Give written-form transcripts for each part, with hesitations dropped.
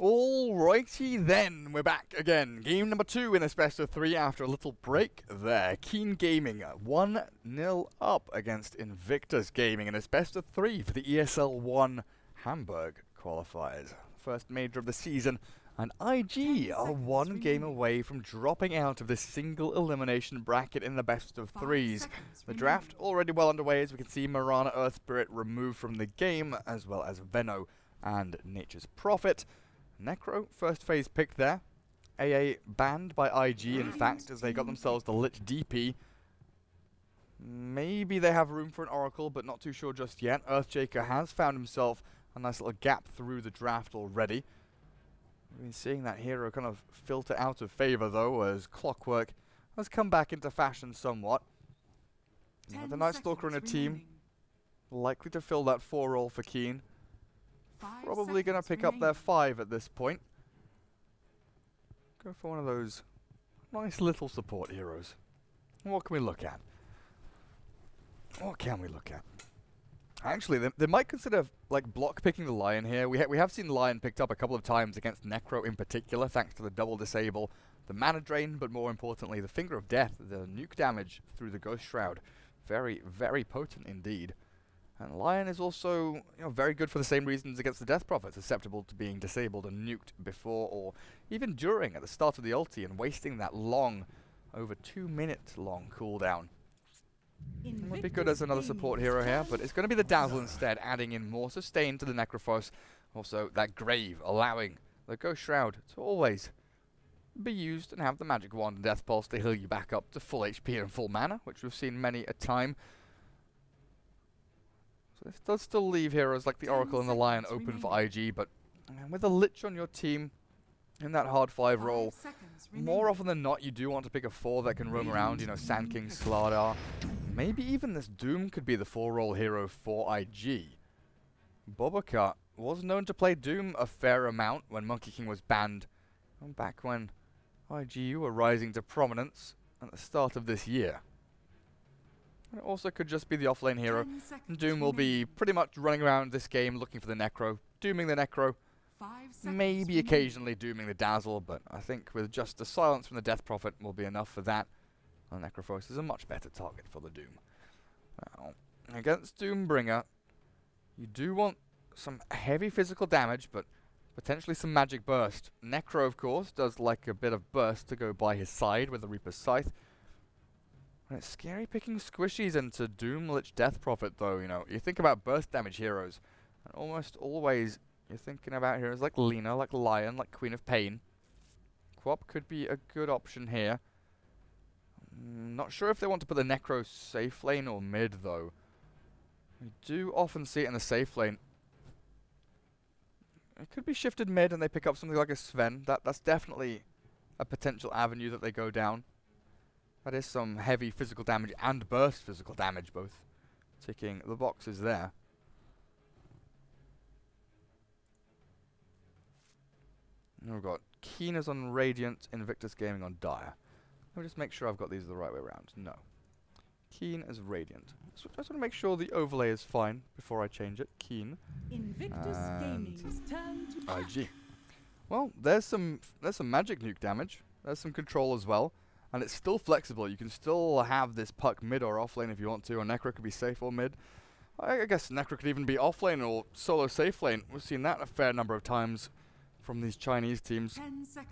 Alrighty then, we're back again. Game number 2 in this best of 3 after a little break there. Keen Gaming 1-0 up against Invictus Gaming in this best of 3 for the ESL One Hamburg qualifiers. First major of the season, and IG are one game away from dropping out of this single elimination bracket in the best of 3s. The draft already well underway, as we can see Marana Earth Spirit removed from the game, as well as Venno and Nature's Prophet. Necro, first phase pick there. AA banned by IG, in fact, as they got themselves the Lich DP. Maybe they have room for an Oracle, but not too sure just yet. Earthshaker has found himself a nice little gap through the draft already. We've been seeing that hero kind of filter out of favor, though, as Clockwork has come back into fashion somewhat. The Night Stalker in a team, likely to fill that 4 role for Keen. Probably going to pick up their 5 at this point. Go for one of those nice little support heroes. What can we look at? What can we look at? Actually, they might consider like block picking the Lion here. We have seen Lion picked up a couple of times against Necro in particular, thanks to the double disable, the mana drain, but more importantly, the Finger of Death, the nuke damage through the Ghost Shroud. Very, very potent indeed. And Lion is also, very good for the same reasons against the Death Prophet, susceptible to being disabled and nuked before or even during at the start of the ulti and wasting that long, over 2 minute long cooldown. It would be good as another support hero here, but it's going to be the Dazzle instead, adding in more sustain to the Necrophos. Also, that Grave, allowing the Ghost Shroud to always be used and have the Magic Wand and Death Pulse to heal you back up to full HP and full mana, which we've seen many a time. So this does still leave heroes like the Oracle and the Lion open for IG, but with a Lich on your team in that hard 5 role, more often than not you do want to pick a 4 that can roam around, Sand King, Slardar. Maybe even this Doom could be the 4 role hero for IG. Bobacar was known to play Doom a fair amount when Monkey King was banned, back when IG were rising to prominence at the start of this year. It also could just be the offlane hero. Doom will be pretty much running around this game looking for the Necro, dooming the Necro, maybe occasionally dooming the Dazzle, but I think with just the silence from the Death Prophet will be enough for that. And Necrophos is a much better target for the Doom. Now, against Doombringer, you do want some heavy physical damage, but potentially some magic burst. Necro, of course, does like a bit of burst to go by his side with the Reaper's Scythe. And it's scary picking squishies into Doom Lich Death Prophet, though. You think about burst damage heroes, and almost always you're thinking about heroes like Lina, like Lion, like Queen of Pain. Quap could be a good option here. Not sure if they want to put the Necro safe lane or mid, though. We do often see it in the safe lane. It could be shifted mid and they pick up something like a Sven. That's definitely a potential avenue that they go down. That is some heavy physical damage and burst physical damage, both ticking the boxes there. And we've got Keeners on Radiant, Invictus Gaming on Dire. Let me just make sure I've got these the right way around. No. Keen as Radiant. So I just want to make sure the overlay is fine before I change it. Keen. Invictus Gaming's turn to IG. Well, there's some magic nuke damage. There's some control as well. And it's still flexible. You can still have this puck mid or off lane if you want to, or Necro could be safe or mid. I guess Necro could even be off lane or solo safe lane. We've seen that a fair number of times from these Chinese teams.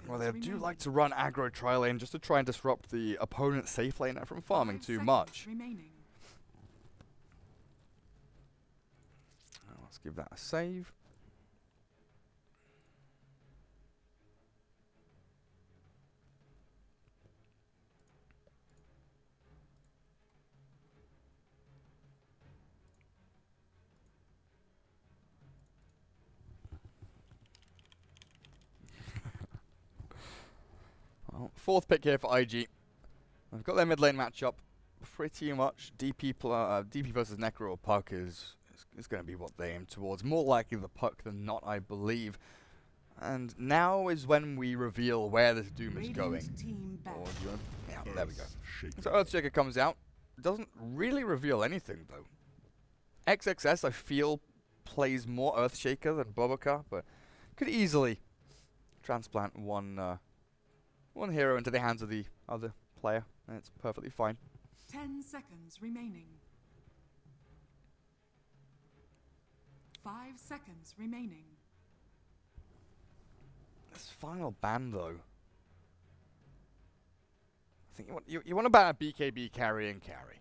Well, they do like to run aggro tri-lane just to try and disrupt the opponent's safe lane from farming too much. Let's give that a save. Well, 4th pick here for IG. I've got their mid lane matchup pretty much. DP versus Necro or Puck is going to be what they aim towards. More likely the Puck than not, I believe. And now is when we reveal where this Doom is going. Yeah, there we go. So Earthshaker comes out. Doesn't really reveal anything, though. XXS, I feel, plays more Earthshaker than Boboka, but could easily transplant one hero into the hands of the other player, and it's perfectly fine. 10 seconds remaining. 5 seconds remaining. This final ban, though. I think you want to ban a BKB carry and carry.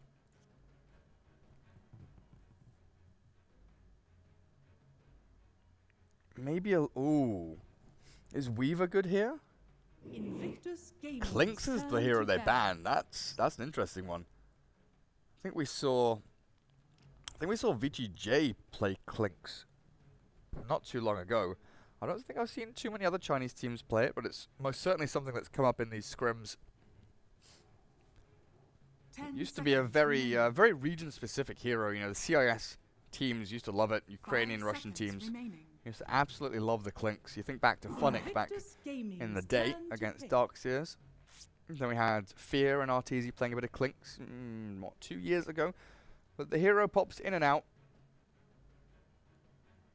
Maybe a... Ooh. Is Weaver good here? Invictus Gaming Clinks is the hero they banned. That's an interesting one. I think we saw Vici J play Clinks not too long ago. I don't think I've seen too many other Chinese teams play it, but it's most certainly something that's come up in these scrims. It used to be a very region-specific hero. You know, the CIS teams used to love it. Ukrainian, Russian teams used to absolutely love the Clinks. You think back to Funix back in the day against Darkseers. Then we had Fear and Arteezy playing a bit of Clinks, 2 years ago. But the hero pops in and out.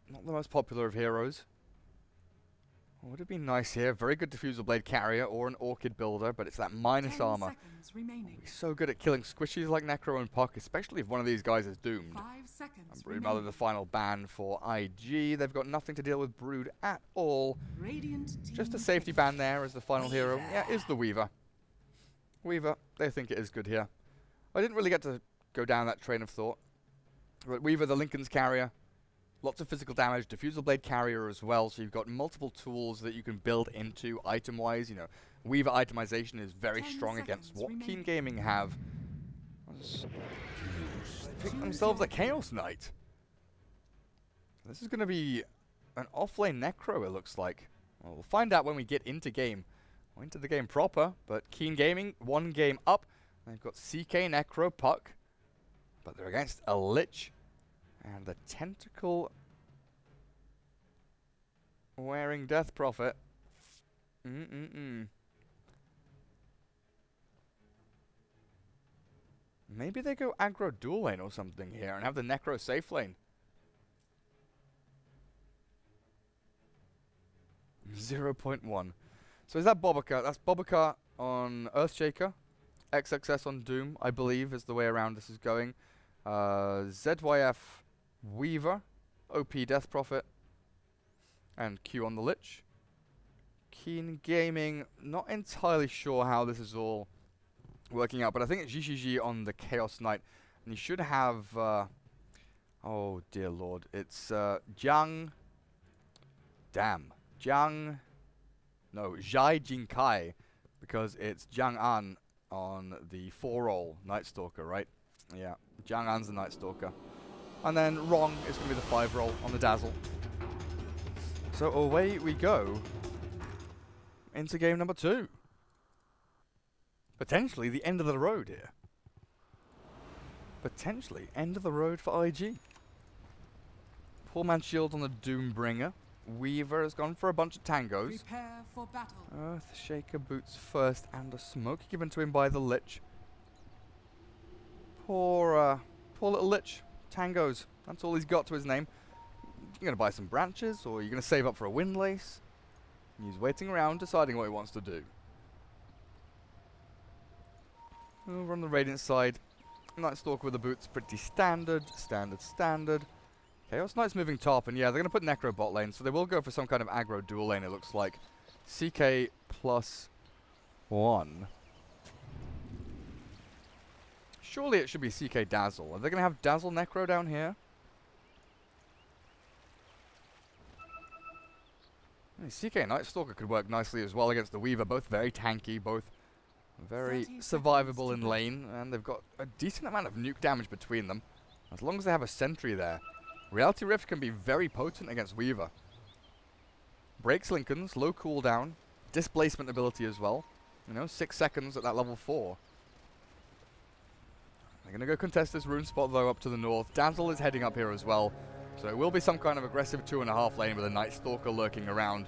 Not the most popular of heroes. Would have been nice here. Very good Diffusal Blade carrier or an Orchid builder, but it's that minus armor. He's so good at killing squishies like Necro and Puck, especially if one of these guys is doomed. 5 seconds And Broodmother, the final ban for IG. They've got nothing to deal with Brood at all. Just a safety ban there as the final hero. Yeah, is the Weaver. Weaver, they think it is good here. I didn't really get to go down that train of thought. But Weaver, the Lincoln's carrier. Lots of physical damage, Diffusal Blade carrier as well, so you've got multiple tools that you can build into item-wise. You know, Weaver itemization is very strong against what Keen Gaming have. They pick themselves a Chaos Knight. This is going to be an off-lane Necro, it looks like. Well, we'll find out when we get into game. Or into the game proper, but Keen Gaming, 1 game up. They've got CK Necro Puck, but they're against a Lich. And the Tentacle wearing Death Prophet. Maybe they go aggro dual lane or something here and have the Necro safe lane. 0.1. So is that Boboka? That's Boboka on Earthshaker. XXS on Doom, I believe, is the way around this is going. ZYF Weaver, OP Death Prophet, and Q on the Lich. Keen Gaming, not entirely sure how this is all working out, but I think it's GGG on the Chaos Knight, and you should have, oh dear lord, it's Zhai Jinkai, because it's Jiang An on the 4-roll Night Stalker, right? Yeah, Jiang An's the Night Stalker. And then Rong is going to be the 5-roll on the Dazzle. So away we go into game number 2. Potentially the end of the road here. Potentially end of the road for IG. Poor man's shield on the Doombringer. Weaver has gone for a bunch of tangos. Prepare for battle. Earthshaker boots first and a smoke given to him by the Lich. Poor little Lich. Tangos. That's all he's got to his name. You're going to buy some branches, or you're going to save up for a windlace. He's waiting around, deciding what he wants to do. Over on the Radiant side, Night Stalker with the boots, pretty standard. Chaos Knight's moving top, and yeah, they're going to put Necro bot lane, so they will go for some kind of aggro dual lane, it looks like. CK +1. Surely it should be CK Dazzle. Are they going to have Dazzle Necro down here? CK Night Stalker could work nicely as well against the Weaver. Both very tanky, both very survivable in lane. And they've got a decent amount of nuke damage between them. As long as they have a sentry there. Reality Rift can be very potent against Weaver. Breaks Lincolns, low cooldown, displacement ability as well. You know, 6 seconds at that level 4. They're going to go contest this rune spot, though, up to the north. Dazzle is heading up here as well. So it will be some kind of aggressive 2.5 lane with a Night Stalker lurking around.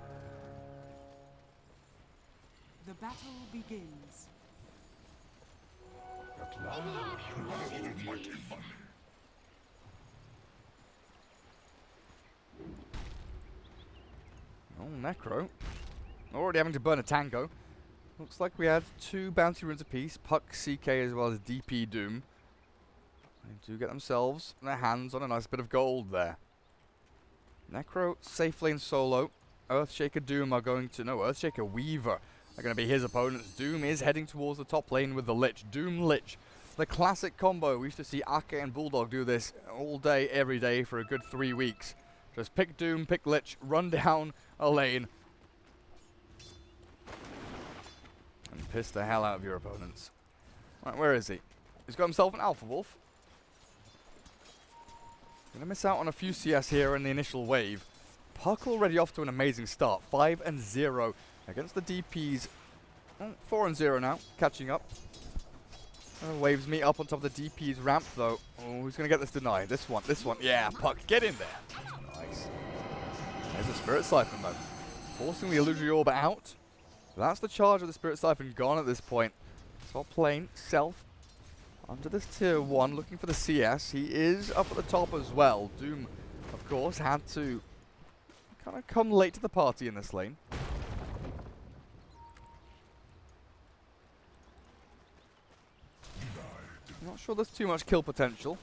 The battle begins. Necro already having to burn a tango. Looks like we had 2 bounty runes apiece, Puck, CK, as well as DP Doom. They do get themselves their hands on a nice bit of gold there. Necro safe lane solo. Earthshaker Doom are going to... No, Earthshaker Weaver are going to be his opponents. Doom is heading towards the top lane with the Lich. Doom Lich. The classic combo. We used to see Ake and Bulldog do this all day, every day for a good 3 weeks. Just pick Doom, pick Lich, run down a lane, and piss the hell out of your opponents. Right, where is he? He's got himself an Alpha Wolf. Gonna miss out on a few CS here in the initial wave. Puck already off to an amazing start. 5-0 against the DPs. 4-0 now, catching up. Waves me up on top of the DP's ramp though. Oh, who's gonna get this deny? This one. Yeah, Puck, get in there. Nice. There's a Spirit Siphon though. Forcing the Illusory Orb out. That's the charge of the Spirit Siphon gone at this point. Top lane, Self. Under this tier 1, looking for the CS. He is up at the top as well. Doom, of course, had to kind of come late to the party in this lane. I'm not sure there's too much kill potential.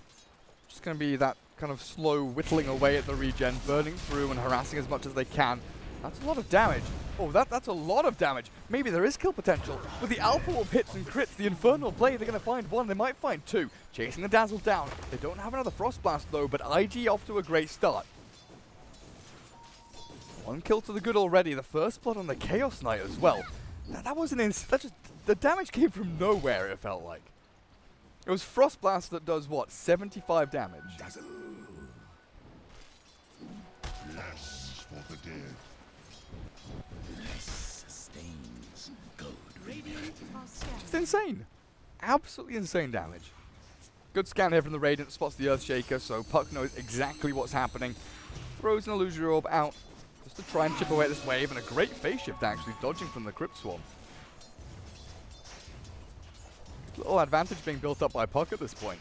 Just going to be that kind of slow whittling away at the regen, burning through and harassing as much as they can. That's a lot of damage. Oh, that's a lot of damage. Maybe there is kill potential. With the Alpha Wolf hits and crits, the Infernal Blade, they're going to find 1. They might find 2. Chasing the Dazzle down. They don't have another Frost Blast though, but IG off to a great start. 1 kill to the good already. The first blood on the Chaos Knight as well. That wasn't the damage came from nowhere, it felt like. It was Frost Blast that does what? 75 damage. Dazzle. Less for the dead. Less sustains gold. Just insane. Absolutely insane damage. Good scan here from the Radiant, spots the Earthshaker, so Puck knows exactly what's happening. Throws an Illusory Orb out just to try and chip away at this wave, and a great phase shift actually, dodging from the Crypt Swarm. Little advantage being built up by Puck at this point.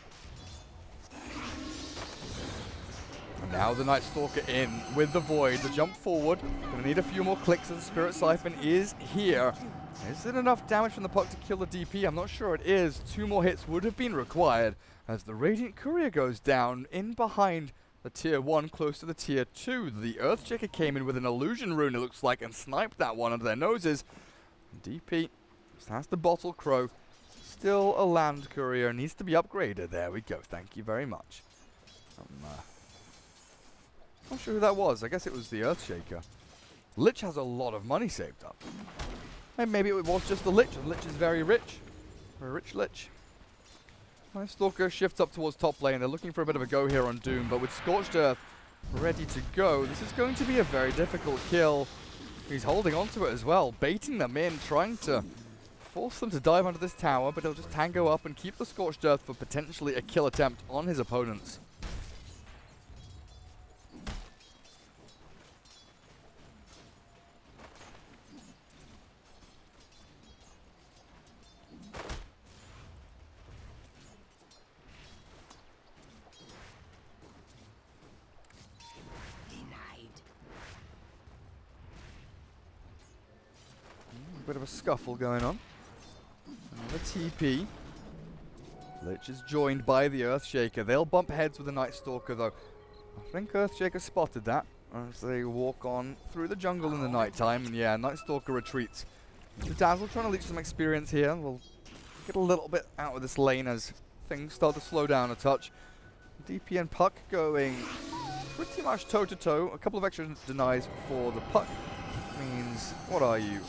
And now the Night Stalker in with the Void. The jump forward. Gonna need a few more clicks as the Spirit Siphon is here. Is it enough damage from the Puck to kill the DP? I'm not sure it is. 2 more hits would have been required as the Radiant Courier goes down in behind the tier 1, close to the tier 2. The Earthshaker came in with an Illusion Rune, it looks like, and sniped that one under their noses. DP just has the Bottle Crow. Still a Land Courier, needs to be upgraded. There we go, thank you very much. Not sure who that was, I guess it was the Earthshaker. Lich has a lot of money saved up. And maybe it was just the Lich, and Lich is very rich. A rich Lich. Nice Stalker shifts up towards top lane. They're looking for a bit of a go here on Doom, but with Scorched Earth ready to go, this is going to be a very difficult kill. He's holding onto it as well, baiting them in, trying to force them to dive under this tower, but he'll just tango up and keep the Scorched Earth for potentially a kill attempt on his opponents. Bit of a scuffle going on. Another TP. Lich is joined by the Earthshaker. They'll bump heads with the Night Stalker though. I think Earthshaker spotted that as they walk on through the jungle in the night time. And yeah, Night Stalker retreats. The Dazzle trying to leech some experience here. We'll get a little bit out of this lane as things start to slow down a touch. DP and Puck going pretty much toe to toe. A couple of extra denies for the Puck. Means, what are you?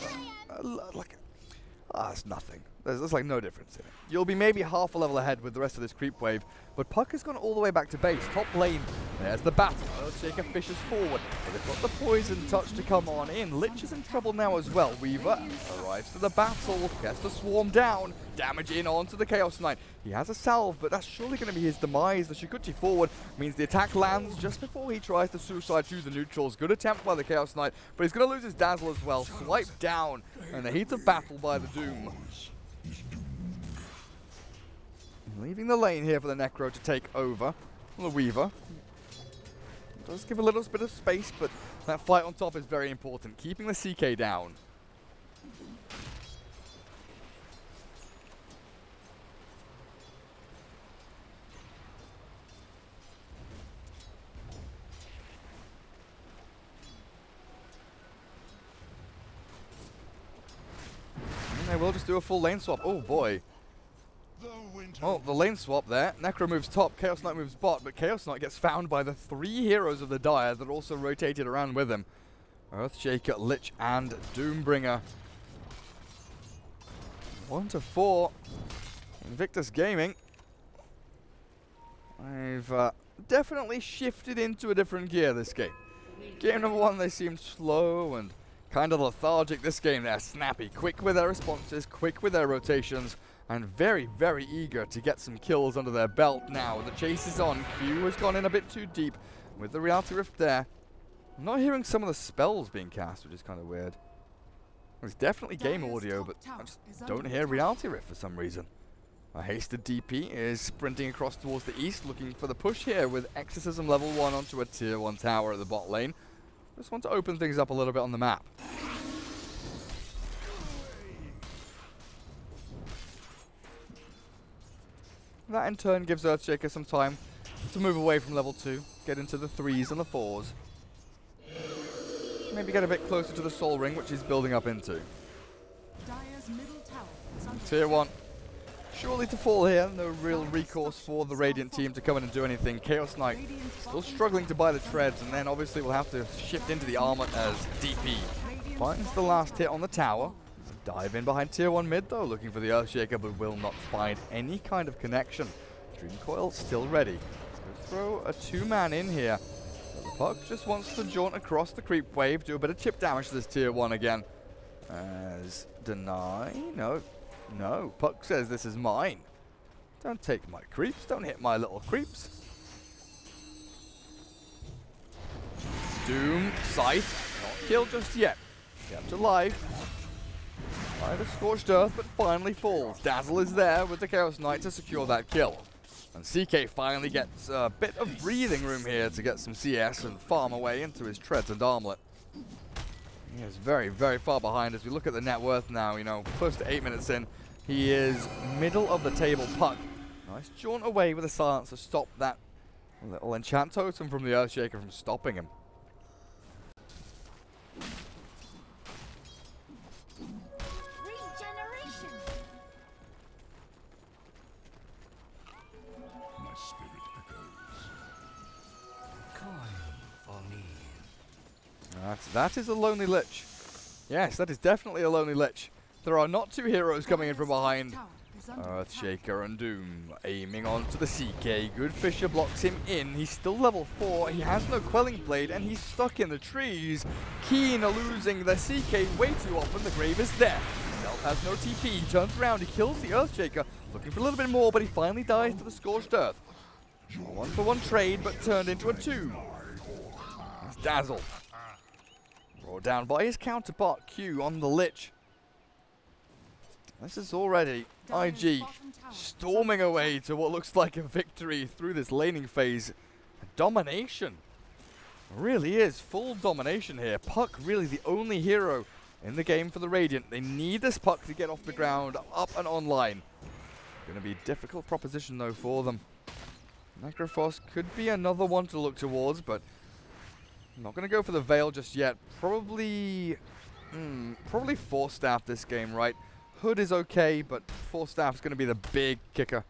It's nothing. There's like no difference in it. You'll be maybe half a level ahead with the rest of this creep wave, but Puck has gone all the way back to base. Top lane, there's the battle. Earthshaker fishes forward. They've got the poison touch to come on in. Lich is in trouble now as well. Weaver arrives to the battle, gets the swarm down, damage in onto the Chaos Knight. He has a salve, but that's surely going to be his demise. The Shikuchi forward means the attack lands just before he tries to suicide through the neutrals. Good attempt by the Chaos Knight, but he's going to lose his Dazzle as well. Swipe down, and the heat of battle by the Doom. Leaving the lane here for the Necro to take over. The Weaver Does give a little bit of space, but that fight on top is very important. Keeping the CK down. They will just do a full lane swap. Oh boy. Oh, the lane swap there. Necro moves top, Chaos Knight moves bot, but Chaos Knight gets found by the 3 heroes of the Dire that also rotated around with him. Earthshaker, Lich, and Doombringer. 1-4. Invictus Gaming. I've definitely shifted into a different gear this game. Game number 1, they seemed slow and kind of lethargic. This game, they're snappy, quick with their responses, quick with their rotations, and very, very eager to get some kills under their belt now. The chase is on. Q has gone in a bit too deep with the Reality Rift there. I'm not hearing some of the spells being cast, which is kind of weird. There's definitely game audio, but I just don't hear Reality Rift for some reason. A hasted DP is sprinting across towards the east, looking for the push here with Exorcism level 1 onto a tier 1 tower at the bot lane. Just want to open things up a little bit on the map. That in turn gives Earthshaker some time to move away from level 2, get into the 3s and the 4s. Maybe get a bit closer to the Soul Ring, which he's building up into. Tier 1. Surely to fall here, no real recourse for the Radiant team to come in and do anything. Chaos Knight still struggling to buy the treads, and then obviously we'll have to shift into the armor as DP. Finds the last hit on the tower. Dive in behind tier 1 mid though, looking for the Earthshaker, but will not find any kind of connection. Dream Coil still ready. Could throw a 2-man in here. But the Puck just wants to jaunt across the creep wave, do a bit of chip damage to this tier 1 again. As deny, no, Puck says this is mine. Don't take my creeps, don't hit my little creeps. Doom, Scythe, not killed just yet. Kept alive. By the Scorched Earth, but finally falls. Dazzle is there with the Chaos Knight to secure that kill. And CK finally gets a bit of breathing room here to get some CS and farm away into his treads and armlet. He is very, very far behind as we look at the net worth now, close to 8 minutes in. He is middle of the table. Puck. Nice jaunt away with a silence to stop that little enchant totem from the Earthshaker from stopping him. That is a lonely Lich. Yes, that is definitely a lonely Lich. There are not 2 heroes coming in from behind. Earthshaker and Doom aiming onto the CK. Good Fisher blocks him in. He's still level 4. He has no Quelling Blade and he's stuck in the trees. Keen losing the CK way too often. The grave is there. Self has no TP. He turns around. He kills the Earthshaker. Looking for a little bit more, but he finally dies to the Scorched Earth. A 1-for-1 trade, but turned into a 2. That's Dazzle. Brought down by his counterpart Q on the Lich. This is already IG storming away to what looks like a victory through this laning phase. Domination. Really is full domination here. Puck really the only hero in the game for the Radiant. They need this Puck to get off the ground, up and online. Going to be a difficult proposition though for them. Necrophos could be another one to look towards, but I'm not going to go for the Veil just yet. Probably Force Staff this game, right? Hood is okay, but Force Staff is going to be the big kicker.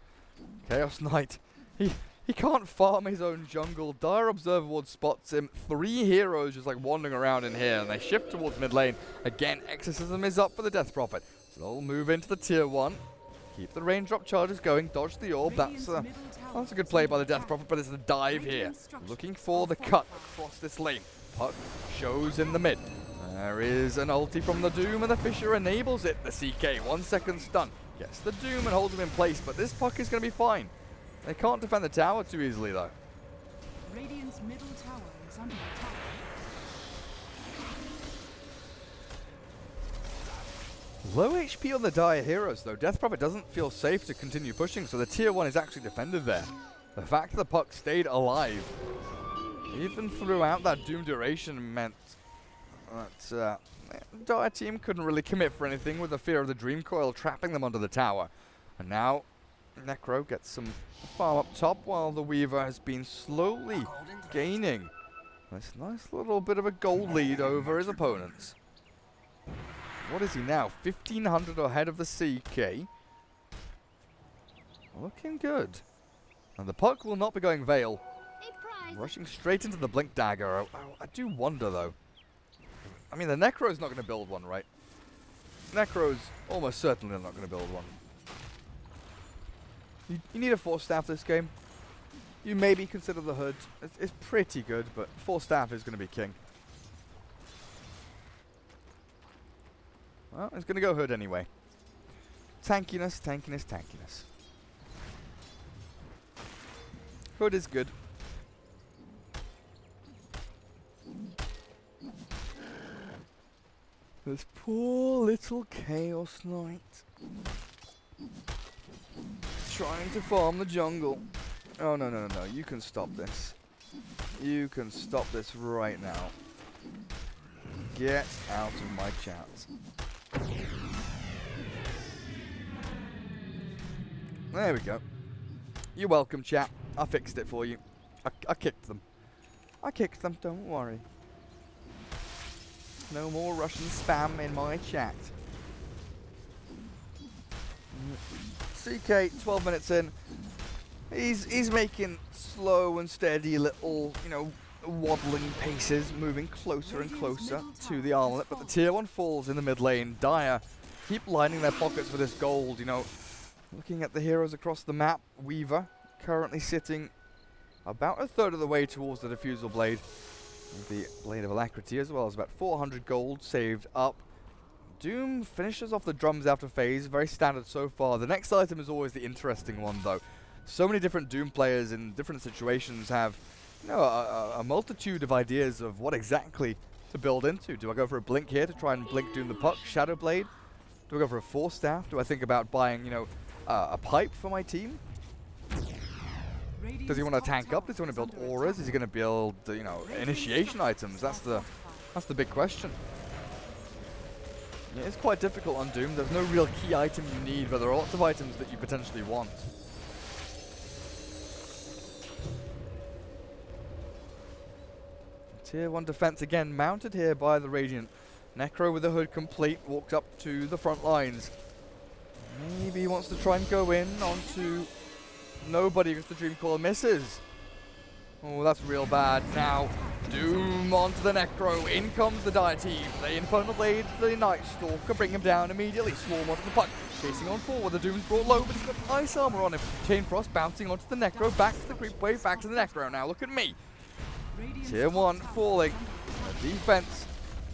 Chaos Knight. He can't farm his own jungle. Dire Observer Ward spots him. 3 heroes just like wandering around in here, and they shift towards mid lane. Again, Exorcism is up for the Death Prophet. So they'll move into the tier 1. Keep the raindrop charges going. Dodge the orb. That's a good play by the Death Prophet, but it's the dive here. Looking for the cut across this lane. Puck shows in the mid. There is an ulti from the Doom, and the Fisher enables it. The CK, 1 second stun. Gets the Doom and holds him in place, but this Puck is going to be fine. They can't defend the tower too easily, though. Radiant's middle tower is under attack. Low HP on the Dire heroes, though. Death Prophet doesn't feel safe to continue pushing, so the tier 1 is actually defended there. The fact that the Puck stayed alive Even throughout that Doom duration meant that Dota team couldn't really commit for anything with the fear of the Dream Coil trapping them under the tower. And now Necro gets some farm up top while the Weaver has been slowly gaining this nice little bit of a gold lead over his opponents. What is he now? 1,500 ahead of the CK. Looking good. And the puck will not be going Veil. Rushing straight into the Blink Dagger. I do wonder, though. I mean, the Necro's not going to build one, right? Necro's almost certainly not going to build one. You need a 4-staff this game. You maybe consider the Hood. It's pretty good, but 4-staff is going to be king. Well, it's going to go Hood anyway. Tankiness, tankiness, tankiness. Hood is good. This poor little Chaos Knight. Trying to farm the jungle. Oh, no, no, no, no. You can stop this. You can stop this right now. Get out of my chat. There we go. You're welcome, chat. I fixed it for you. I kicked them. I kicked them, don't worry. No more Russian spam in my chat. CK, 12 minutes in. He's making slow and steady little, you know, waddling paces, moving closer and closer to the armlet. But the tier 1 falls in the mid lane. Dire keep lining their pockets for this gold, you know. Looking at the heroes across the map, Weaver currently sitting about a third of the way towards the Diffusal Blade. The Blade of Alacrity as well as about 400 gold saved up. Doom finishes off the drums after phase, very standard so far. The next item is always the interesting one though. So many different Doom players in different situations have, you know, a multitude of ideas of what exactly to build into. Do I go for a blink here to try and blink Doom the puck, Shadow Blade? Do I go for a 4-staff? Do I think about buying, you know, a pipe for my team? Does he want to tank up? Does he want to build auras? Is he going to build, you know, initiation items? That's the big question. Yeah, it's quite difficult on Doom. There's no real key item you need, but there are lots of items that you potentially want. Tier 1 defense again mounted here by the Radiant. Necro with the Hood complete walked up to the front lines. Maybe he wants to try and go in onto nobody because the Dream Coil misses. Oh, that's real bad. Now, Doom onto the Necro. In comes the Dire team. The Infernal Blade, the Night Stalker, bring him down immediately. Swarm onto the puck. Chasing on forward. The Doom's brought low, but he's got ice armor on him. Chain Frost bouncing onto the Necro. Back to the creep wave, back to the Necro. Now, look at me. Tier 1 falling. The defense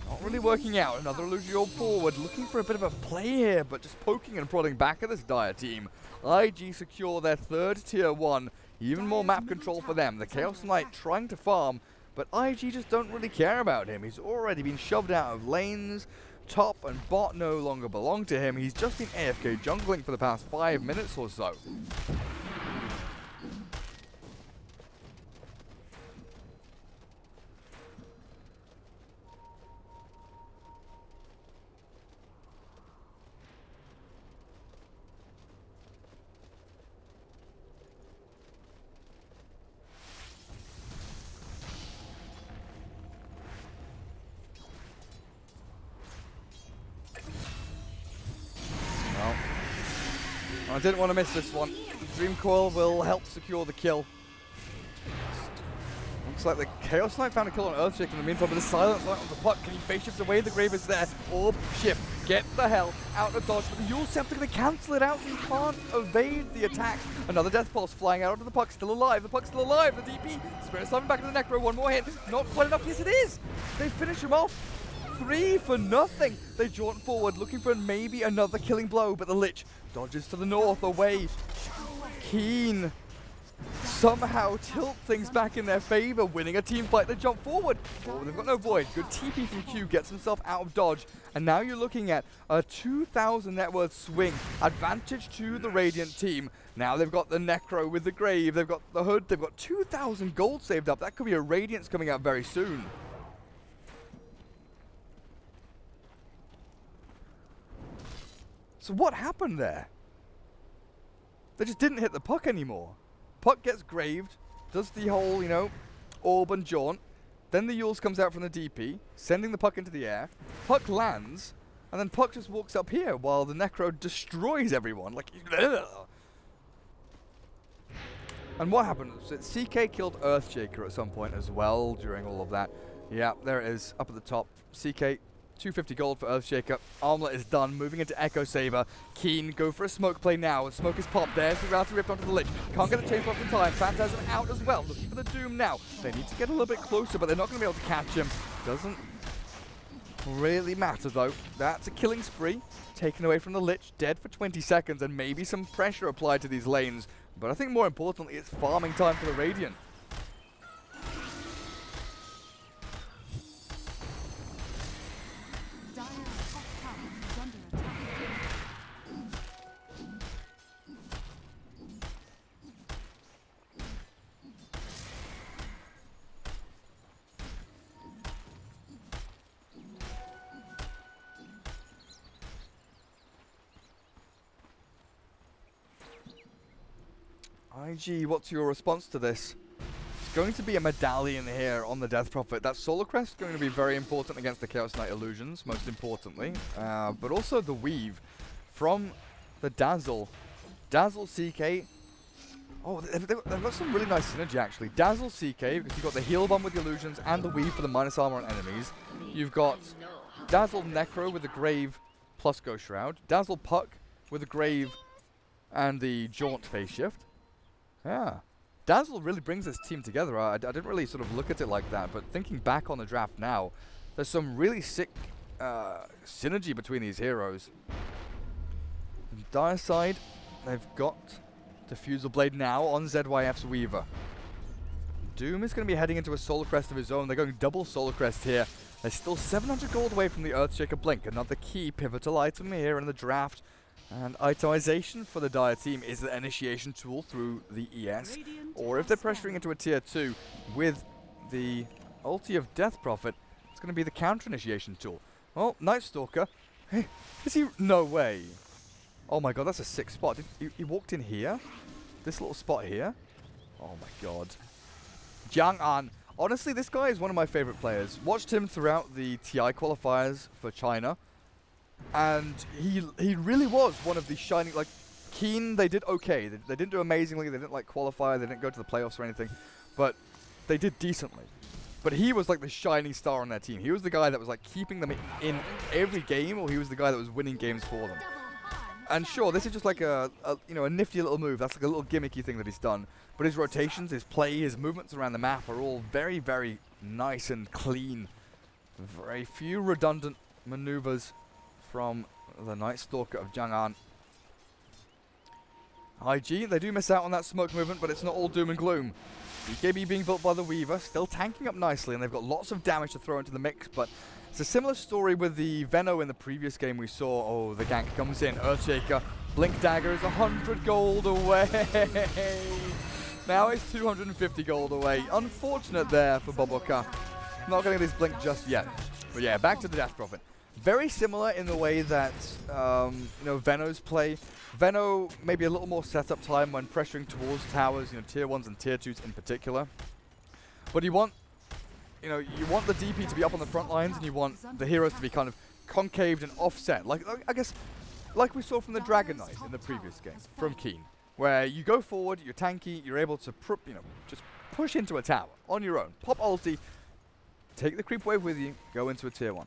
not really working out. Another Illusion forward. Looking for a bit of a play here, but just poking and prodding back at this Dire team. IG secure their 3rd tier 1. Even more map control for them. The Chaos Knight trying to farm, but IG just don't really care about him. He's already been shoved out of lanes. Top and bot no longer belong to him. He's just been AFK jungling for the past 5 minutes or so. I didn't want to miss this one. Dream Coil will help secure the kill. Looks like the Chaos Knight found a kill on Earthshake in the meantime, but the Silence Light on the puck. Can he face shift away? The Grave is there. Orb shift. Get the hell out of dodge. But the Yule Scepter going to cancel it out, so you can't evade the attack. Another Death Pulse flying out onto the puck. Still alive. The puck's still alive. The DP. Spirit Summon back to the Necro. One more hit. Not quite enough. Yes, it is. They finish him off. 3 for nothing. They jaunt forward, looking for maybe another killing blow, but the Lich dodges to the north, away. Keen somehow tilt things back in their favor, winning a team fight to jump forward. Oh, they've got no void. Good TP from Q, gets himself out of dodge. And now you're looking at a 2,000 net worth swing. Advantage to the Radiant team. Now they've got the Necro with the Grave. They've got the Hood. They've got 2,000 gold saved up. That could be a Radiance coming out very soon. So what happened there? They just didn't hit the puck anymore. Puck gets graved, does the whole, you know, orb and jaunt. Then the Yules comes out from the DP, sending the puck into the air. Puck lands, and then Puck just walks up here while the Necro destroys everyone. Like, ugh. And what happened? So CK killed Earthshaker at some point as well during all of that. Yeah, there it is, up at the top. CK, 250 gold for Earthshaker. Armlet is done, moving into Echo Saber. Keen, go for a smoke play now. Smoke is popped. There's the Ralph ripped onto the Lich. Can't get the chase off in time. Phantasm out as well, looking for the Doom now. They need to get a little bit closer, but they're not going to be able to catch him. Doesn't really matter though. That's a killing spree. Taken away from the Lich, dead for 20 seconds, and maybe some pressure applied to these lanes. But I think more importantly, it's farming time for the Radiant. IG, what's your response to this? It's going to be a medallion here on the Death Prophet. That Solar Crest is going to be very important against the Chaos Knight Illusions, most importantly. But also the Weave from the Dazzle. Dazzle CK. Oh, they've got some really nice synergy actually. Dazzle CK, because you've got the Heal Bomb with the Illusions and the Weave for the minus armor on enemies. You've got Dazzle Necro with the Grave plus Ghost Shroud. Dazzle Puck with the Grave and the Jaunt Phase Shift. Yeah. Dazzle really brings this team together. I didn't really sort of look at it like that, but thinking back on the draft now, there's some really sick synergy between these heroes. On Dire side, they've got Diffusal Blade now on ZYF's Weaver. Doom is going to be heading into a Solar Crest of his own. They're going double Solar Crest here. They're still 700 gold away from the Earthshaker Blink. Another key pivotal item here in the draft. And itemization for the Dire team is the initiation tool through the ES. Or if they're pressuring into a tier 2 with the ulti of Death Prophet, it's going to be the counter initiation tool. Oh, Night Stalker. Hey, is he? No way. Oh my god, that's a sick spot. He walked in here? This little spot here? Oh my god. Jiang An. Honestly, this guy is one of my favorite players. Watched him throughout the TI qualifiers for China. And he really was one of the shining, like, Keen, they did okay. They didn't do amazingly, they didn't, like, qualify, they didn't go to the playoffs or anything. But they did decently. But he was, like, the shining star on their team. He was the guy that was, like, keeping them in every game, or he was the guy that was winning games for them. And sure, this is just like a nifty little move. That's like a little gimmicky thing that he's done. But his rotations, his play, his movements around the map are all very, very nice and clean. Very few redundant maneuvers from the Night Stalker of Jiang An. IG, they do miss out on that smoke movement, but it's not all doom and gloom. BKB being built by the Weaver, still tanking up nicely, and they've got lots of damage to throw into the mix, but it's a similar story with the Veno in the previous game we saw. Oh, the gank comes in. Earthshaker, Blink Dagger is 100 gold away. Now it's 250 gold away. Unfortunate there for Boboka. Not getting this Blink just yet. But yeah, back to the Death Prophet. Very similar in the way that, Veno's play. Veno, maybe a little more setup time when pressuring towards towers, tier 1s and tier 2s in particular. But you want the DP to be up on the front lines, and you want the heroes to be kind of concaved and offset. I guess, like we saw from the Dragon Knight in the previous game, from Keen. Where you go forward, you're tanky, you're able to, just push into a tower on your own. Pop ulti, take the creep wave with you, go into a tier 1.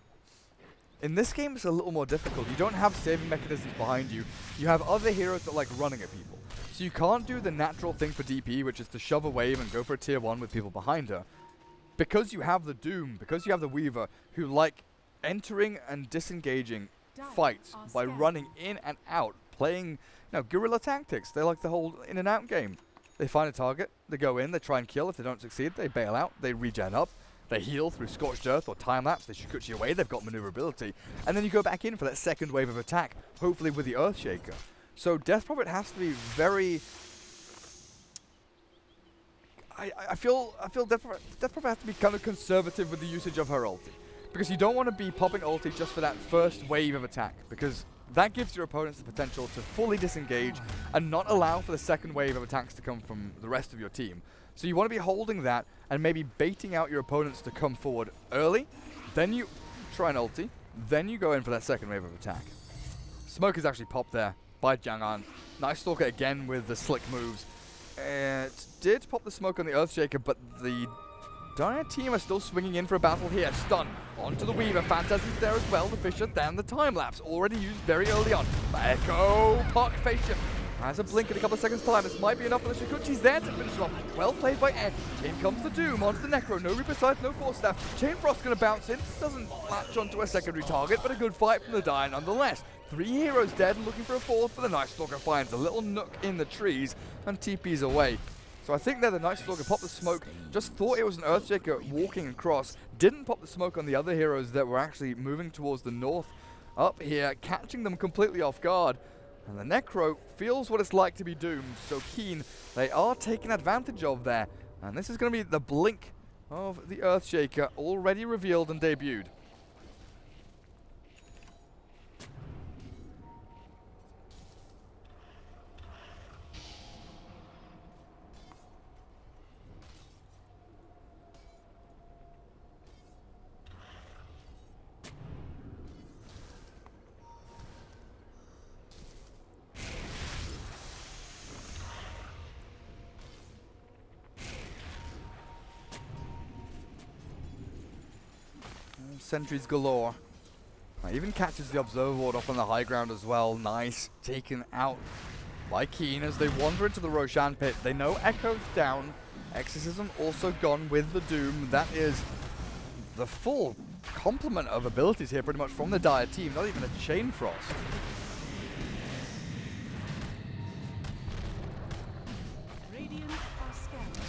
In this game, it's a little more difficult. You don't have saving mechanisms behind you. You have other heroes that like running at people. So you can't do the natural thing for DP, which is to shove a wave and go for a tier 1 with people behind her. Because you have the Doom, because you have the Weaver, who like entering and disengaging fights by running in and out, playing guerrilla tactics. They like the whole in and out game. They find a target, they go in, they try and kill. If they don't succeed, they bail out, they regen up, they heal through Scorched Earth or time-lapse, they Shikuchi away, they've got maneuverability. And then you go back in for that second wave of attack, hopefully with the Earthshaker. So Death Prophet has to be very... I feel Death Prophet has to be kind of conservative with the usage of her ulti. Because you don't want to be popping ulti just for that first wave of attack. Because that gives your opponents the potential to fully disengage and not allow for the second wave of attacks to come from the rest of your team. So you want to be holding that and maybe baiting out your opponents to come forward early. Then you try an ulti. Then you go in for that second wave of attack. Smoke is actually popped there by Jiang'an. Nice Stalker again with the slick moves. It did pop the smoke on the Earthshaker, but the Dire team are still swinging in for a battle here. Stun onto the Weaver. Phantasm's there as well. The Fisher, then the time-lapse. Already used very early on. Echo Puck face shift. Has a blink in a couple of seconds time. This might be enough for the Shikuchi's there to finish it off. Well played by Ed. In comes the Doom onto the Necro. No Reaper Scythe, no Force Staff. Chain Frost gonna bounce in. Doesn't latch onto a secondary target, but a good fight from the Dire nonetheless. 3 heroes dead and looking for a fourth, but the Night Stalker finds a little nook in the trees and TP's away. So I think there the Night Stalker popped the smoke, just thought it was an Earthshaker walking across, didn't pop the smoke on the other heroes that were actually moving towards the north up here, catching them completely off guard. And the Necro feels what it's like to be doomed, so keen they are taking advantage of there. And this is going to be the blink of the Earthshaker already revealed and debuted. Sentries galore. Even catches the Observer Ward up on the high ground as well. Nice. Taken out by Keen as they wander into the Roshan pit. They know Echo's down. Exorcism also gone with the Doom. That is the full complement of abilities here pretty much from the Dire team. Not even a Chain Frost.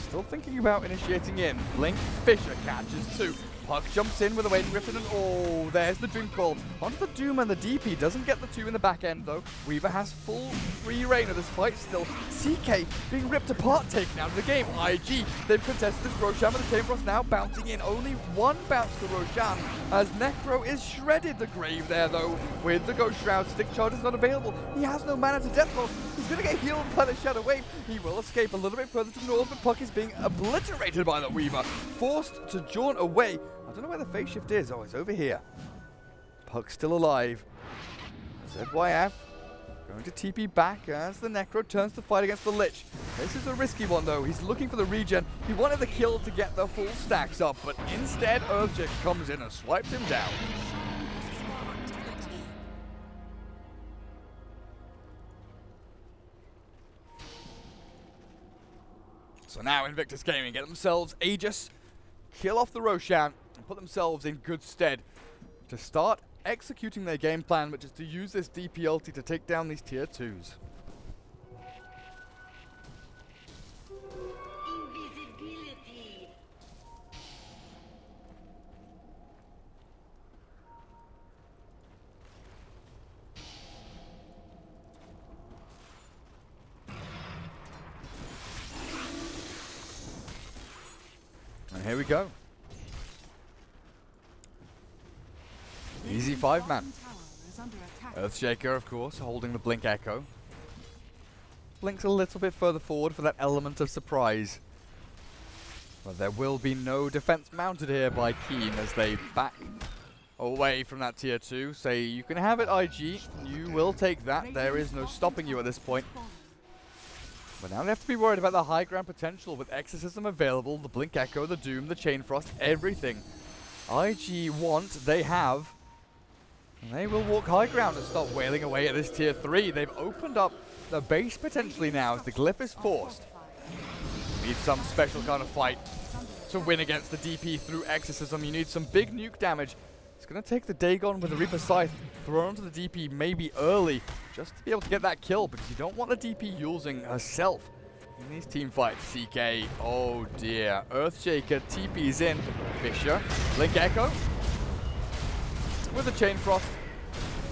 Still thinking about initiating in. Blink Fisher catches 2. Puck jumps in with a Waiting Griffin and oh, there's the Dream Call. Onto the Doom and the DP. Doesn't get the 2 in the back end though. Weaver has full free reign of this fight still. CK being ripped apart, taken out of the game. IG, they've contested this Roshan with the Chain Frost now bouncing in. Only 1 bounce to Roshan as Necro is shredded the grave there though with the Ghost Shroud. Stick Charge is not available. He has no mana to Death Loss. He's going to get healed by the Shadow Wave. He will escape a little bit further to the north, but Puck is being obliterated by the Weaver. Forced to jaunt away. I don't know where the phase shift is. Oh, it's over here. Puck's still alive. ZYF going to TP back as the Necro turns to fight against the Lich. This is a risky one though. He's looking for the regen. He wanted the kill to get the full stacks up, but instead Earthshaker comes in and swipes him down. So now Invictus Gaming get themselves Aegis, kill off the Roshan, and put themselves in good stead to start executing their game plan, which is to use this DP ulti to take down these tier 2s. Invisibility. And here we go. Easy 5-man. Earthshaker, of course, holding the Blink Echo. Blink's a little bit further forward for that element of surprise. But there will be no defense mounted here by Keen as they back away from that tier 2. Say, you can have it, IG. You will take that. There is no stopping you at this point. But now they have to be worried about the high ground potential with Exorcism available, the Blink Echo, the Doom, the Chain Frost, everything. IG want, they have. And they will walk high ground and start wailing away at this tier 3. They've opened up the base potentially now as the Glyph is forced. You need some special kind of fight to win against the DP through Exorcism. You need some big nuke damage. It's going to take the Dagon with the Reaper Scythe thrown to the DP maybe early just to be able to get that kill because you don't want the DP using herself In these team fights, CK, oh dear. Earthshaker TP's in. Fisher, Blink Echo. With a Chain Frost.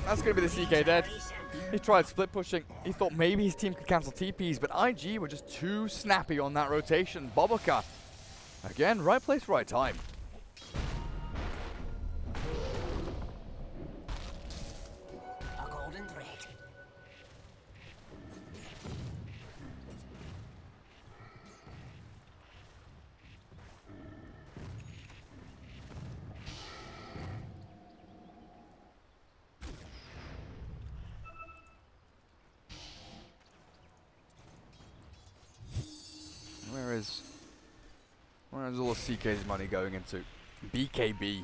That's going to be the CK dead. He tried split pushing. He thought maybe his team could cancel TPs, but IG were just too snappy on that rotation. Boboka, again, right place, right time. A golden thread. Where is all of CK's money going into? BKB.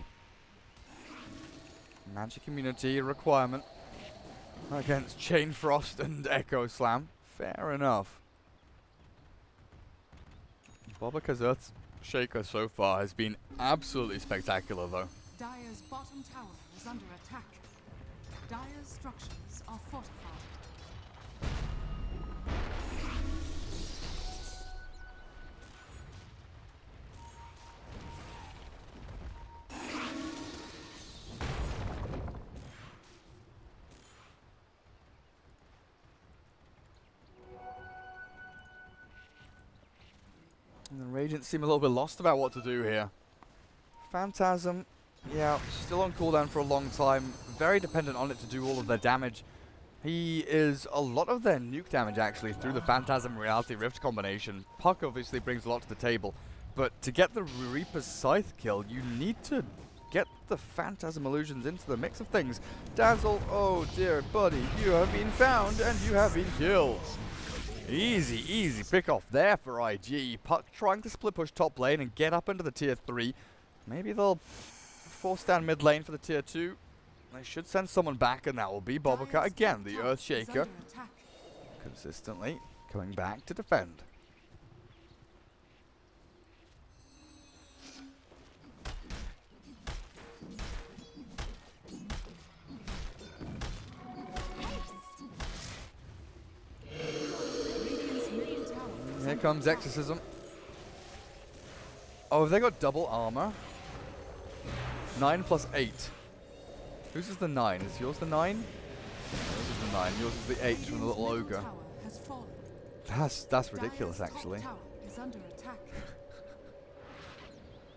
Magic Immunity requirement against Chain Frost and Echo Slam. Fair enough. Boboka's Earthshaker so far has been absolutely spectacular though. Dire's bottom tower is under attack. Dire's structures are fortified. And the Radiant seem a little bit lost about what to do here. Phantasm, yeah, still on cooldown for a long time. Very dependent on it to do all of their damage. He is a lot of their nuke damage actually through the Phantasm Reality Rift combination. Puck obviously brings a lot to the table, but to get the Reaper's Scythe kill, you need to get the Phantasm Illusions into the mix of things. Dazzle, oh dear buddy, you have been found and you have been killed. Easy, easy pick off there for IG. Puck trying to split push top lane and get up into the tier 3. Maybe they'll force down mid lane for the tier 2. They should send someone back and that will be Boboka again, the Earthshaker. Consistently coming back to defend. Here comes Exorcism. Oh, have they got double armor? 9 plus 8. Whose is the 9? Is yours the 9? No, yours is the 9. Yours is the 8 from the little ogre. That's ridiculous, actually.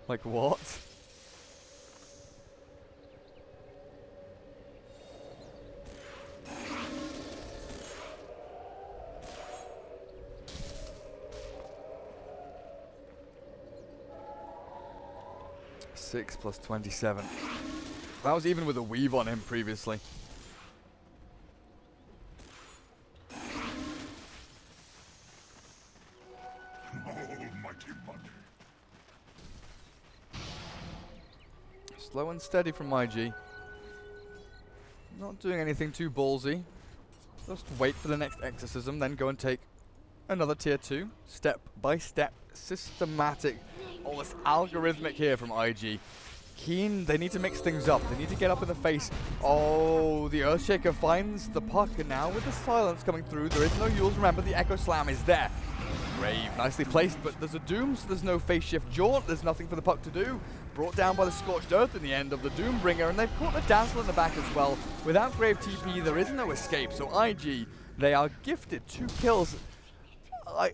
Like what? Six plus 27. That was even with a weave on him previously. Slow and steady from IG. Not doing anything too ballsy. Just wait for the next Exorcism, then go and take another tier 2. Step by step, systematic. Almost algorithmic here from IG. Keen, they need to mix things up. They need to get up in the face. Oh, the Earthshaker finds the puck, and now with the silence coming through, there is no Yules. Remember, the Echo Slam is there. Grave, nicely placed, but there's a Doom, so there's no face shift jaunt. There's nothing for the puck to do. Brought down by the Scorched Earth in the end of the Doombringer, and they've caught the Dazzle in the back as well. Without Grave TP, there is no escape, so IG, they are gifted 2 kills. I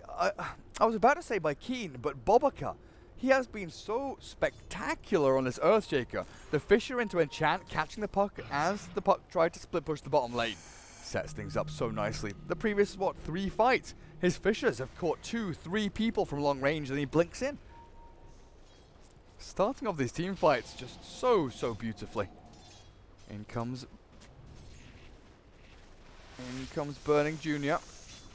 was about to say by Keen, but Boboka, he has been so spectacular on this Earthshaker. The Fisher into Enchant, catching the puck as the puck tried to split push the bottom lane. Sets things up so nicely. The previous, 3 fights, his Fishers have caught 2, 3 people from long range and he blinks in. Starting off these team fights just so beautifully. In comes Burning Jr.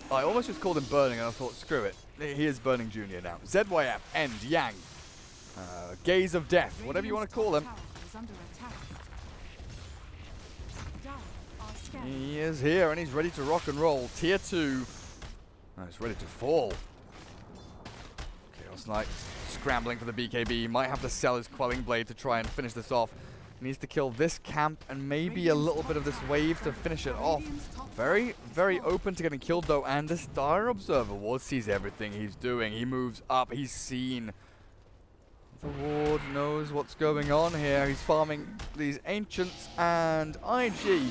I almost just called him Burning and I thought, screw it. He is Burning Jr. now. ZYF, End, Yang, Gaze of Death, whatever you want to call him. He is here and he's ready to rock and roll. Tier 2. Oh, he's ready to fall. Chaos Knight scrambling for the BKB. Might have to sell his Quelling Blade to try and finish this off. He needs to kill this camp and maybe a little bit of this wave to finish it off. Very, very open to getting killed though, and this Dire Observer Ward sees everything he's doing. He moves up, he's seen. The Ward knows what's going on here. He's farming these Ancients, and IG,